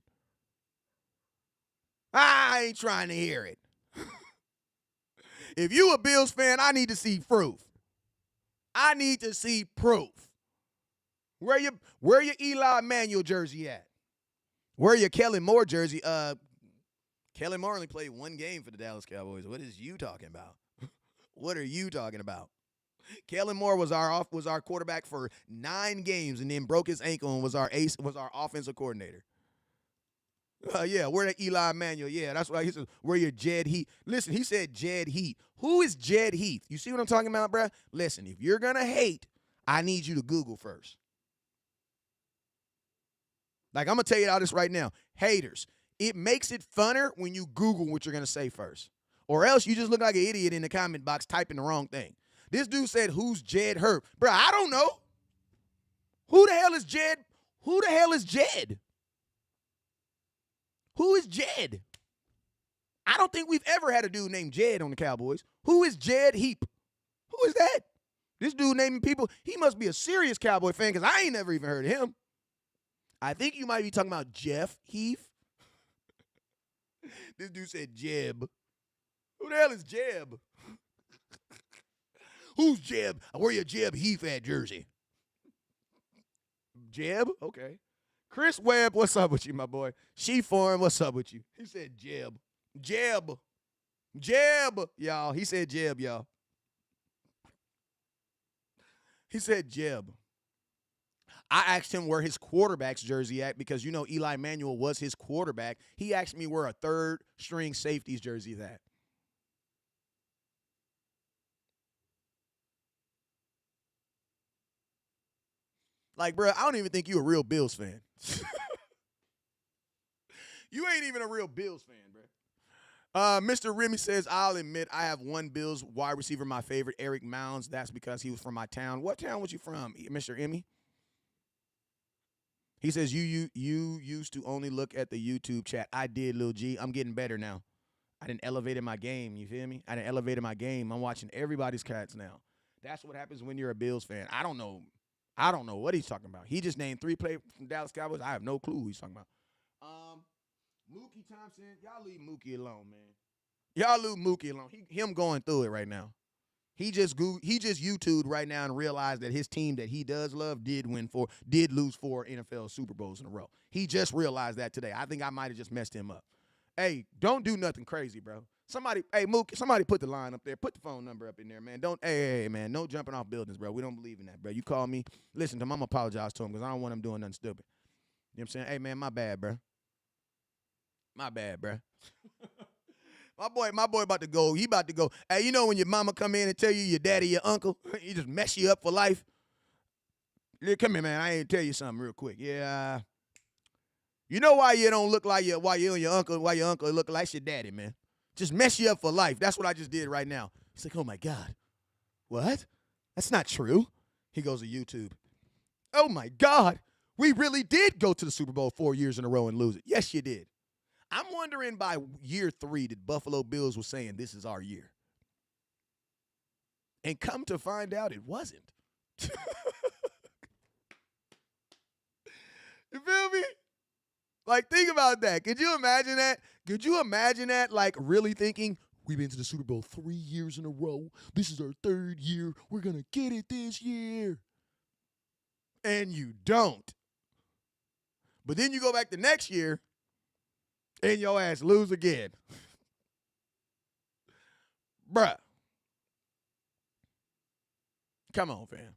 I ain't trying to hear it. If you a Bills fan, I need to see proof. I need to see proof. Where your Eli Manuel jersey at? Where your Kellen Moore jersey? Kellen Moore only played 1 game for the Dallas Cowboys. What is you talking about? What are you talking about? Kellen Moore was our quarterback for 9 games and then broke his ankle and was our offensive coordinator. Yeah, where the Eli Manuel? Yeah, that's what he said. Where your Jed Heath? Listen, he said Jed Heath. Who is Jed Heath? You see what I'm talking about, bruh? Listen, if you're gonna hate, I need you to Google first. Like, I'm going to tell you all this right now. Haters, it makes it funner when you Google what you're going to say first. Or else you just look like an idiot in the comment box typing the wrong thing. This dude said, who's Jed Herb? Bro, I don't know. Who the hell is Jed? Who the hell is Jed? Who is Jed? I don't think we've ever had a dude named Jed on the Cowboys. Who is Jed Heap? Who is that? This dude naming people, he must be a serious Cowboy fan because I ain't never even heard of him. I think you might be talking about Jeff Heath. This dude said Jeb. Who the hell is Jeb? Who's Jeb? I wear your Jeb Heath at jersey. Jeb? Okay. Chris Webb, what's up with you, my boy? She Foreign, what's up with you? He said Jeb. Jeb. Jeb, y'all. He said Jeb, y'all. He said Jeb. I asked him where his quarterback's jersey at because, you know, Eli Manuel was his quarterback. He asked me where a 3rd-string safety's jersey is at. Like, bro, I don't even think you a real Bills fan. You ain't even a real Bills fan, bro. Mr. Remy says, I'll admit I have one Bills wide receiver, my favorite, Eric Mounds. That's because he was from my town. What town was you from, Mr. Emmy? He says, you used to only look at the YouTube chat. I did, Lil G. I'm getting better now. I done elevated my game. You feel me? I done elevated my game. I'm watching everybody's cats now. That's what happens when you're a Bills fan. I don't know what he's talking about. He just named 3 players from Dallas Cowboys. I have no clue who he's talking about. Mookie Thompson, y'all leave Mookie alone, man. Y'all leave Mookie alone. Him going through it right now. He just YouTubed right now and realized that his team that he does love did lose 4 NFL Super Bowls in a row. He just realized that today. I think I might have just messed him up. Hey, don't do nothing crazy, bro. Mookie, somebody put the line up there. Put the phone number up in there, man. Hey, man, no jumping off buildings, bro. We don't believe in that, bro. You call me, listen to him. I'm going to apologize to him because I don't want him doing nothing stupid. You know what I'm saying? Hey, man, my bad, bro. My bad, bro. My boy about to go. He about to go. Hey, you know when your mama come in and tell you your daddy, your uncle, he just mess you up for life? Yeah, come here, man. I ain't tell you something real quick. Yeah. You know why you don't look like why your uncle look like your daddy, man. Just mess you up for life. That's what I just did right now. He's like, oh my God. What? That's not true. He goes to YouTube. Oh my God. We really did go to the Super Bowl 4 years in a row and lose it. Yes, you did. I'm wondering by year 3 that Buffalo Bills was saying this is our year. And come to find out it wasn't. You feel me? Like, think about that. Could you imagine that? Could you imagine that, like, really thinking, we've been to the Super Bowl 3 years in a row. This is our 3rd year. We're going to get it this year. And you don't. But then you go back the next year, and your ass lose again. Bruh. Come on, fam.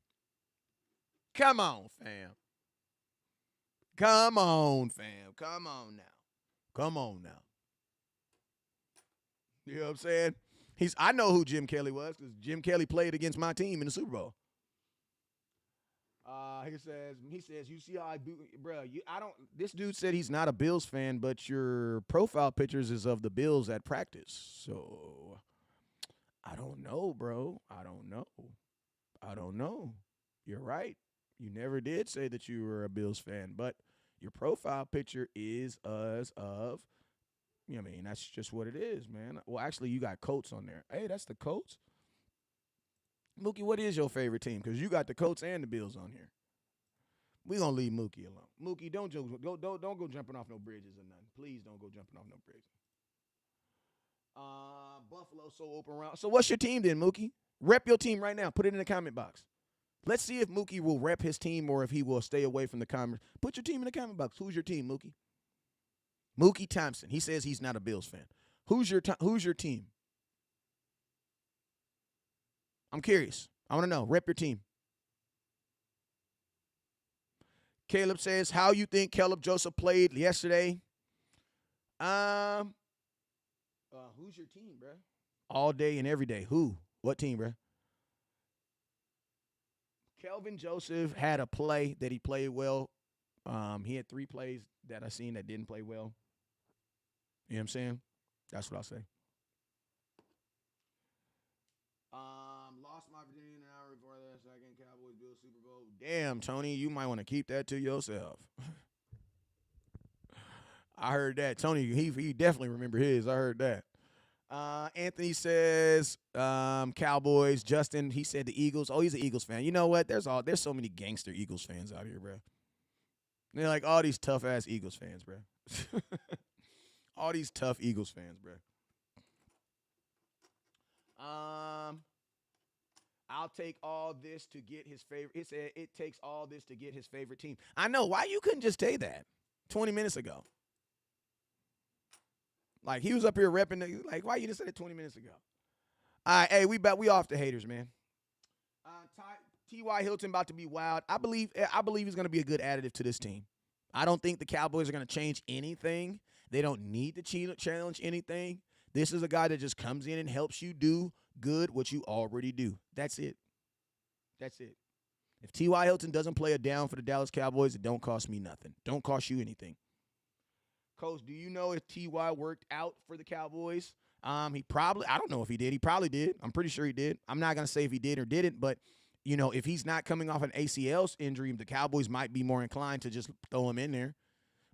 Come on, fam. Come on, fam. Come on now. Come on now. You know what I'm saying? I know who Jim Kelly was because Jim Kelly played against my team in the Super Bowl. He says, you see how this dude said he's not a Bills fan, but your profile pictures is of the Bills at practice. So, I don't know, bro. I don't know. You're right. You never did say that you were a Bills fan, but your profile picture is us of, that's just what it is, man. Well, actually, you got Colts on there. Hey, that's the Colts. Mookie, what is your favorite team? Because you got the Colts and the Bills on here. We're going to leave Mookie alone. Mookie, don't go jumping off no bridges or nothing. Please don't go jumping off no bridges. Buffalo so open round. So what's your team then, Mookie? Rep your team right now. Put it in the comment box. Let's see if Mookie will rep his team or if he will stay away from the comments. Put your team in the comment box. Who's your team, Mookie? Mookie Thompson. He says he's not a Bills fan. Who's your team? I'm curious. I want to know. Rep your team. Caleb says, how you think Caleb Joseph played yesterday? Who's your team, bro? All day and every day. Who? What team, bro? Kelvin Joseph had a play that he played well. He had 3 plays that I seen that didn't play well. You know what I'm saying? That's what I'll say. Lost my virginity an hour before that second Cowboys Bills Super Bowl. Damn, Tony, you might want to keep that to yourself. I heard that. Tony, he definitely remember his. I heard that. Anthony says Cowboys. Justin, he said the Eagles. Oh, he's an Eagles fan. You know what? There's so many gangster Eagles fans out here, bro. They're like all these tough ass Eagles fans, bro. All these tough Eagles fans, bro. I'll take all this to get his favorite. It said it takes all this to get his favorite team. I know. Why you couldn't just say that 20 minutes ago? Like, he was up here repping. Like, why you just said it 20 minutes ago? All right, hey, we off the haters, man. T.Y. Hilton about to be wild. I believe he's going to be a good additive to this team. I don't think the Cowboys are going to change anything. They don't need to challenge anything. This is a guy that just comes in and helps you do good what you already do. That's it. That's it. If T.Y. Hilton doesn't play a down for the Dallas Cowboys, it don't cost me nothing. Don't cost you anything. Coach, do you know if T.Y. worked out for the Cowboys? I don't know if he did. He probably did. I'm pretty sure he did. I'm not going to say if he did or didn't, but, if he's not coming off an ACL injury, the Cowboys might be more inclined to just throw him in there.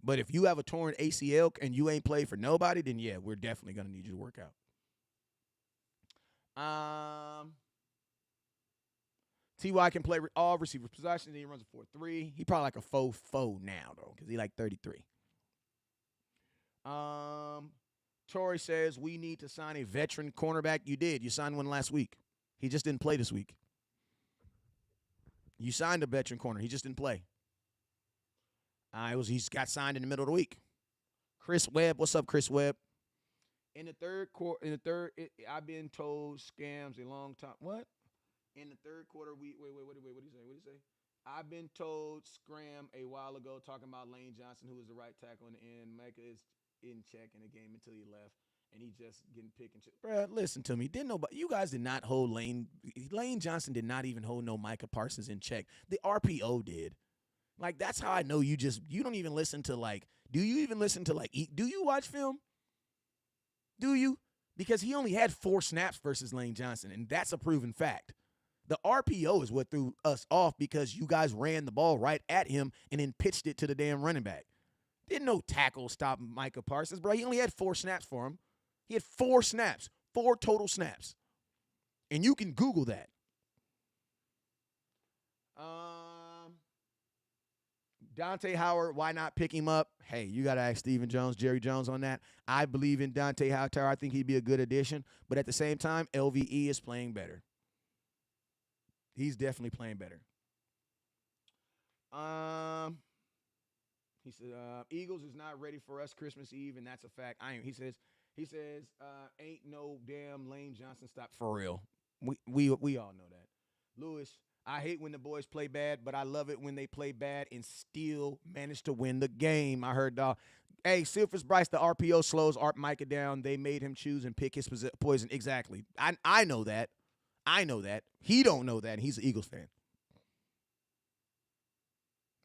But if you have a torn ACL and you ain't played for nobody, then, yeah, we're definitely going to need you to work out. T.Y. can play all receiver possessions. He runs a 4.3. He probably like a 4.4 now, though, because he like 33. Torrey says we need to sign a veteran cornerback. You did. You signed one last week. He just didn't play this week. You signed a veteran corner. He just didn't play. He's got signed in the middle of the week. Chris Webb. What's up, Chris Webb? In the third quarter, I've been told scams a long time. What? In the third quarter, what did he say? I've been told scram a while ago talking about Lane Johnson, who was the right tackle in the end. Mecca is in check in the game until he left. and he just getting picked and bruh, listen to me. Didn't nobody you guys did not hold Lane Johnson did not even hold no Micah Parsons in check. The RPO did. Like that's how I know you don't even listen to do you even listen to do you watch film? Do you? Because he only had 4 snaps versus Lane Johnson, and that's a proven fact. The RPO is what threw us off because you guys ran the ball right at him and then pitched it to the damn running back. Didn't no tackle stop Micah Parsons, bro. He only had 4 snaps for him. He had 4 snaps, 4 total snaps. And you can Google that. Dante Howard, why not pick him up? Hey, you got to ask Stephen Jones, Jerry Jones on that. I believe in Dante Howard. I think he'd be a good addition. But at the same time, LVE is playing better. He's definitely playing better. He said, Eagles is not ready for us Christmas Eve, and that's a fact. He says, ain't no damn Lane Johnson stop for real. We all know that. Lewis, I hate when the boys play bad, but I love it when they play bad and still manage to win the game. I heard, hey, Silphus Bryce, the RPO slows Art Micah down. They made him choose and pick his poison. Exactly. I know that. I know that. He don't know that, and he's an Eagles fan.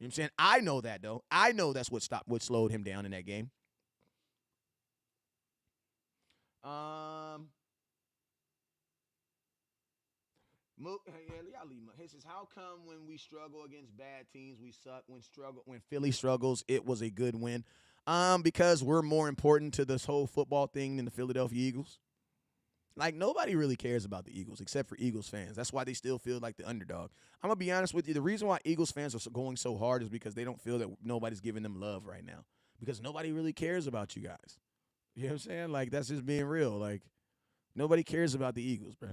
You know what I'm saying? I know that, though. I know that's what slowed him down in that game. He says, how come when we struggle against bad teams, we suck? When Philly struggles, it was a good win. Because we're more important to this whole football thing than the Philadelphia Eagles. Like, nobody really cares about the Eagles except for Eagles fans. That's why they still feel like the underdog. I'm going to be honest with you. The reason why Eagles fans are going so hard is because they don't feel that nobody's giving them love right now. Because nobody really cares about you guys. You know what I'm saying? Like, that's just being real. Like, nobody cares about the Eagles, bro.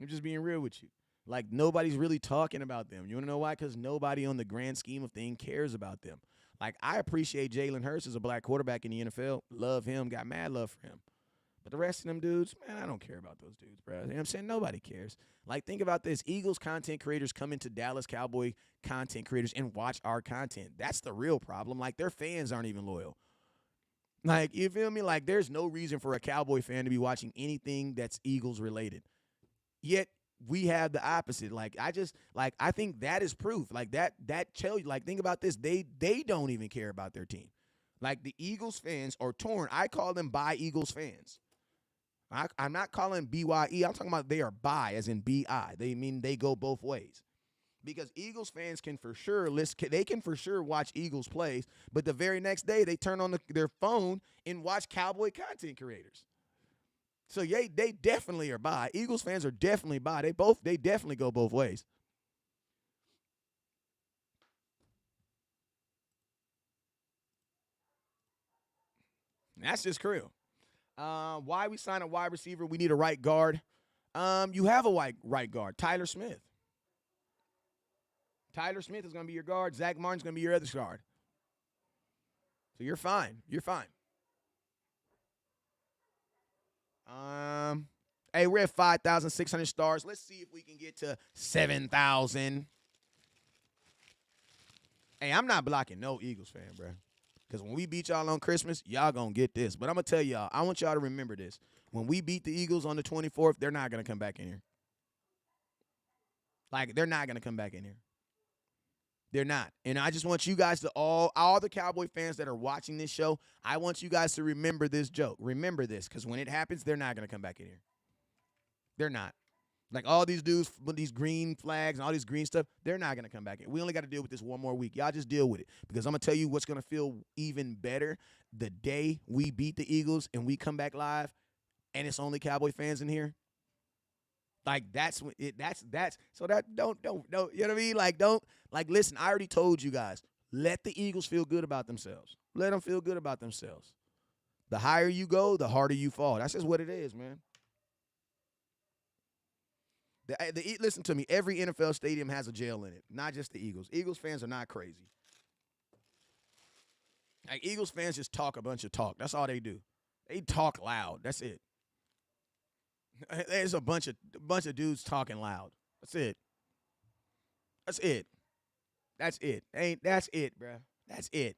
I'm just being real with you. Like, nobody's really talking about them. You want to know why? Because nobody on the grand scheme of things cares about them. Like, I appreciate Jalen Hurts as a black quarterback in the NFL. Love him. Got mad love for him. But the rest of them dudes, man, I don't care about those dudes, bro. You know what I'm saying? Nobody cares. Like, think about this. Eagles content creators come into Dallas Cowboy content creators and watch our content. That's the real problem. Like, their fans aren't even loyal. Like, you feel me? Like, there's no reason for a Cowboy fan to be watching anything that's Eagles related. Yet, we have the opposite. Like, I think that is proof. Like, that tell you, like, think about this. They don't even care about their team. Like, the Eagles fans are torn. I call them bi Eagles fans. I'm not calling BYE. I'm talking about they are bi, as in BI. They mean they go both ways. Because Eagles fans can for sure watch Eagles plays, but the very next day they turn on their phone and watch Cowboy content creators. So yeah, they definitely are bi. Eagles fans are definitely bi. They definitely go both ways. That's just real. Why we sign a wide receiver? We need a right guard. You have a right guard, Tyler Smith. Tyler Smith is going to be your guard. Zach Martin's going to be your other guard. So you're fine. You're fine. Hey, we're at 5,600 stars. Let's see if we can get to 7,000. Hey, I'm not blocking no Eagles fan, bro. Because when we beat y'all on Christmas, y'all going to get this. But I'm going to tell y'all, I want y'all to remember this. When we beat the Eagles on the 24th, they're not going to come back in here. Like, they're not going to come back in here. They're not. And I just want you guys to all the Cowboy fans that are watching this show, I want you guys to remember this joke. Remember this, because when it happens, they're not going to come back in here. They're not. Like, all these dudes with these green flags and all this green stuff, they're not going to come back in. We only got to deal with this one more week. Y'all just deal with it. Because I'm going to tell you what's going to feel even better the day we beat the Eagles and we come back live and it's only Cowboy fans in here. Like, that's so that don't, you know what I mean? Like, listen, I already told you guys, let the Eagles feel good about themselves. Let them feel good about themselves. The higher you go, the harder you fall. That's just what it is, man. Listen to me. Every NFL stadium has a jail in it, not just the Eagles. Eagles fans are not crazy. Like, Eagles fans just talk a bunch of talk. That's all they do. They talk loud. That's it. There's a bunch of dudes talking loud. That's it. That's it. That's it. That's it, bruh. That's it.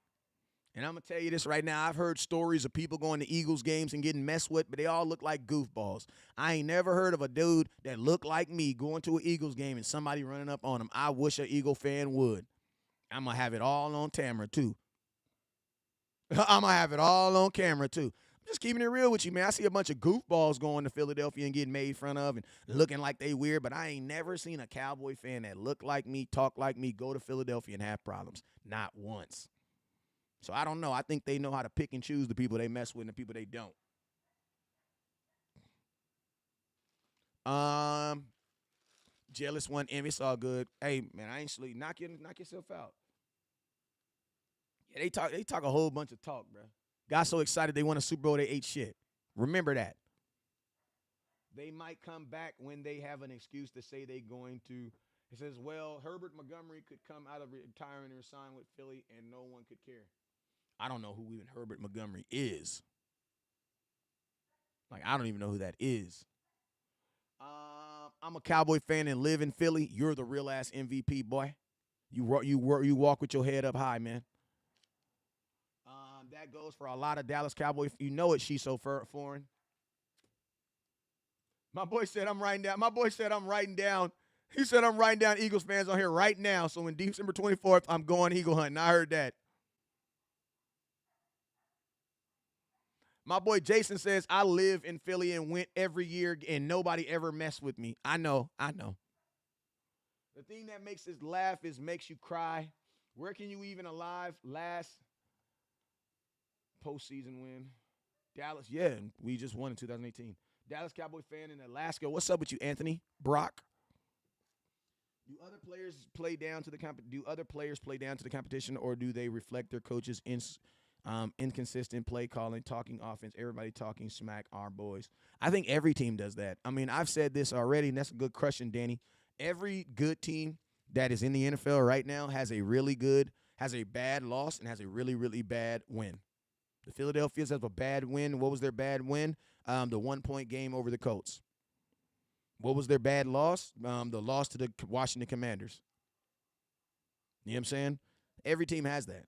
And I'm going to tell you this right now. I've heard stories of people going to Eagles games and getting messed with, but they all look like goofballs. I ain't never heard of a dude that looked like me going to an Eagles game and somebody running up on him. I wish an Eagle fan would. I'm going to have it all on camera, too. I'm going to have it all on camera, too. I'm just keeping it real with you, man. I see a bunch of goofballs going to Philadelphia and getting made fun of and looking like they weird, but I ain't never seen a Cowboy fan that look like me, talk like me, go to Philadelphia and have problems. Not once. So I don't know. I think they know how to pick and choose the people they mess with and the people they don't. Jealous one, envy, it's all good. Hey, man, I ain't sleep. Knock yourself out. Yeah, they talk a whole bunch of talk, bro. Got so excited they won a Super Bowl they ate shit. Remember that. They might come back when they have an excuse to say they're going to. It says, well, Herbert Montgomery could come out of retirement and resign with Philly, and no one could care. I don't know who even Herbert Montgomery is. Like, I don't even know who that is. I'm a Cowboy fan and live in Philly. You're the real ass MVP, boy. You walk with your head up high, man. That goes for a lot of Dallas Cowboys. You know it. She's so foreign. My boy said I'm writing down. He said I'm writing down Eagles fans on here right now. So when December 24th, I'm going Eagle hunting. I heard that. My boy Jason says, I live in Philly and went every year and nobody ever messed with me. I know. The thing that makes us laugh makes you cry. Where can you even alive? Last postseason win. Dallas, yeah, we just won in 2018. Dallas Cowboy fan in Alaska. What's up with you, Anthony? Brock? Do other players play down to the competition, or do they reflect their coaches' inconsistent play calling, talking offense, everybody talking smack, our boys? I think every team does that. I mean, I've said this already, and that's a good question, Danny. Every good team that is in the NFL right now has a bad loss and has a really, really bad win. The Philadelphians have a bad win. What was their bad win? The 1-point game over the Colts. What was their bad loss? The loss to the Washington Commanders. You know what I'm saying? Every team has that.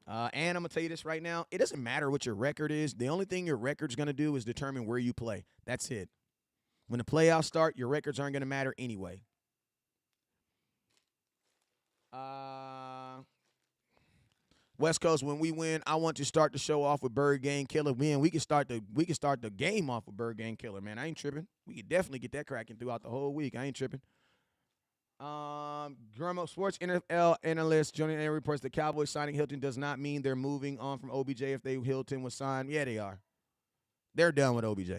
And I'm going to tell you this right now. It doesn't matter what your record is. The only thing your record's going to do is determine where you play. That's it. When the playoffs start, your records aren't going to matter anyway. West Coast, when we win, I want to start the show off with Bird Gang Killer. Man, we can start the game off with Bird Gang Killer, man. I ain't tripping. We can definitely get that cracking throughout the whole week. I ain't tripping. Grummo Sports NFL analyst Johnny A reports the Cowboys signing Hilton does not mean they're moving on from OBJ if Hilton was signed. Yeah, they are. They're done with OBJ.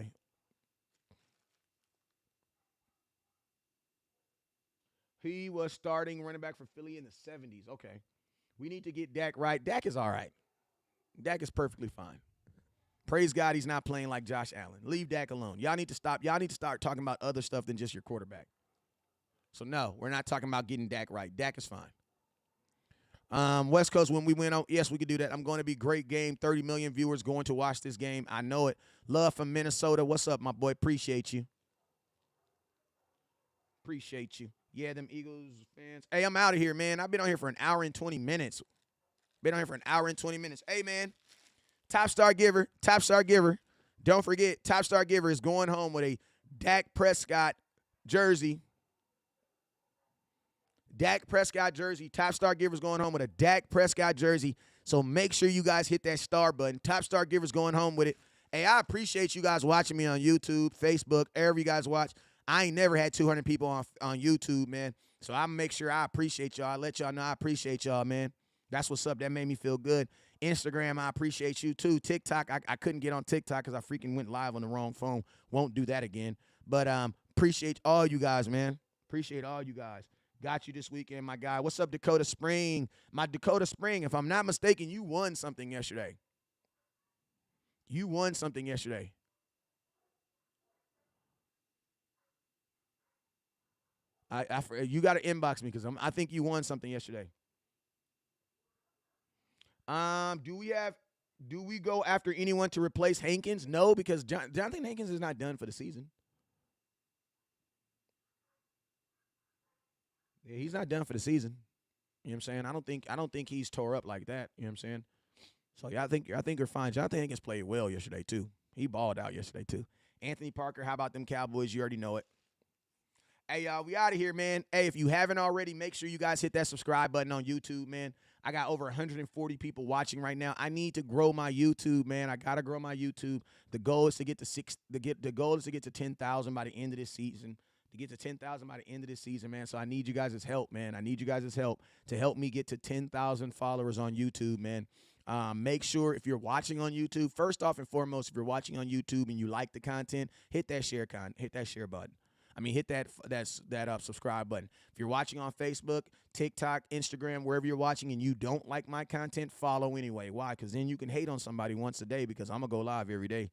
He was starting running back for Philly in the 70s. Okay. We need to get Dak right. Dak is all right. Dak is perfectly fine. Praise God he's not playing like Josh Allen. Leave Dak alone. Y'all need to stop. Y'all need to start talking about other stuff than just your quarterback. So, no, we're not talking about getting Dak right. Dak is fine. West Coast, when we win, yes, we could do that. I'm going to be great game. 30 million viewers going to watch this game. I know it. Love from Minnesota. What's up, my boy? Appreciate you. Appreciate you. Yeah, them Eagles fans. Hey, I'm out of here, man. I've been on here for an hour and 20 minutes. Hey, man, Top Star Giver. Don't forget, Top Star Giver is going home with a Dak Prescott jersey. Top Star Giver's going home with a Dak Prescott jersey. So make sure you guys hit that star button. Top Star Giver's going home with it. Hey, I appreciate you guys watching me on YouTube, Facebook, wherever you guys watch. I ain't never had 200 people on YouTube, man. So I make sure I appreciate y'all. I let y'all know I appreciate y'all, man. That's what's up. That made me feel good. Instagram, I appreciate you too. TikTok, I couldn't get on TikTok because I freaking went live on the wrong phone. Won't do that again. But appreciate all you guys, man. Appreciate all you guys. Got you this weekend, my guy. What's up, Dakota Spring? My Dakota Spring, if I'm not mistaken, you won something yesterday. You got to inbox me because I think you won something yesterday. Do we go after anyone to replace Hankins? No, because Jonathan Hankins is not done for the season. Yeah, he's not done for the season. You know what I'm saying? I don't think he's tore up like that. You know what I'm saying? So yeah, I think you're fine. Jonathan Hankins played well yesterday too. He balled out yesterday too. Anthony Parker, how about them Cowboys? You already know it. Hey, y'all, we out of here, man. Hey, if you haven't already, make sure you guys hit that subscribe button on YouTube, man. I got over 140 people watching right now. I need to grow my YouTube, man. I gotta grow my YouTube. The goal is to get to the goal is to get to 10,000 by the end of this season. To get to 10,000 by the end of this season, man. So I need you guys' help, man. I need you guys' help to help me get to 10,000 followers on YouTube, man. Make sure if you're watching on YouTube, first off and foremost, if you're watching on YouTube and you like the content, hit that share button. Hit that subscribe button. If you're watching on Facebook, TikTok, Instagram, wherever you're watching, and you don't like my content, follow anyway. Why? Because then you can hate on somebody once a day because I'm going to go live every day.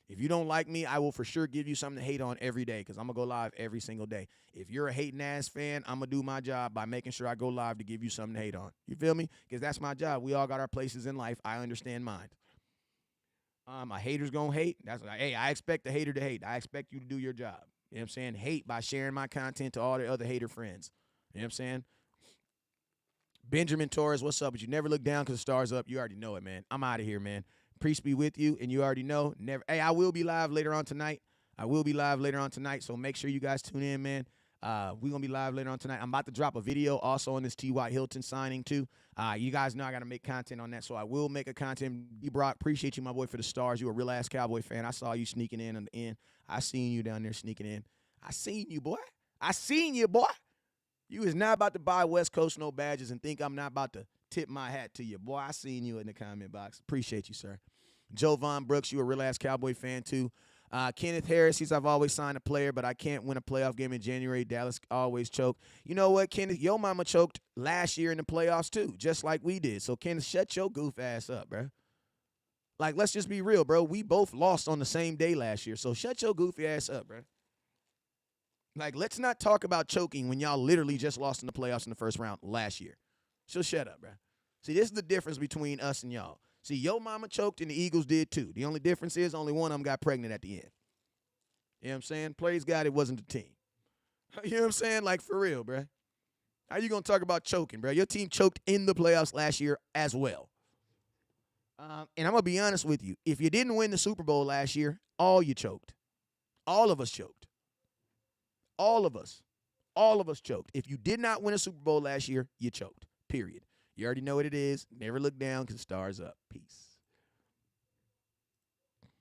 If you don't like me, I will for sure give you something to hate on every day because I'm going to go live every single day. If you're a hating-ass fan, I'm going to do my job by making sure I go live to give you something to hate on. You feel me? Because that's my job. We all got our places in life. I understand mine. A hater's going to hate. Hey, I expect the hater to hate. I expect you to do your job. You know what I'm saying? Hate by sharing my content to all the other hater friends. You know what I'm saying? Benjamin Torres, what's up? But you never look down because the star's up. You already know it, man. I'm out of here, man. Peace be with you, and you already know. Hey, I will be live later on tonight. So make sure you guys tune in, man. We're going to be live later on tonight. I'm about to drop a video also on this T.Y. Hilton signing, too. You guys know I got to make content on that, so I will make a content. B-Brock, appreciate you, my boy, for the stars. You a real-ass Cowboy fan. I saw you sneaking in the end. I seen you down there sneaking in. I seen you, boy. You is not about to buy West Coast no badges and think I'm not about to tip my hat to you. Boy, I seen you in the comment box. Appreciate you, sir. Joe Von Brooks, you a real-ass Cowboy fan, too. Kenneth Harris, I've always signed a player, but I can't win a playoff game in January. Dallas always choke. You know what, Kenneth? Your mama choked last year in the playoffs, too, just like we did. So, Kenneth, shut your goof ass up, bro. Like, let's just be real, bro. We both lost on the same day last year, so shut your goofy ass up, bro. Like, let's not talk about choking when y'all literally just lost in the playoffs in the first round last year. So shut up, bro. See, this is the difference between us and y'all. See, your mama choked and the Eagles did too. The only difference is only one of them got pregnant at the end. You know what I'm saying? Praise God it wasn't the team. You know what I'm saying? Like, for real, bro. How you going to talk about choking, bro? Your team choked in the playoffs last year as well. And I'm going to be honest with you. If you didn't win the Super Bowl last year, all you choked. All of us choked. All of us. All of us choked. If you did not win a Super Bowl last year, you choked. Period. You already know what it is. Never look down because the star's up. Peace.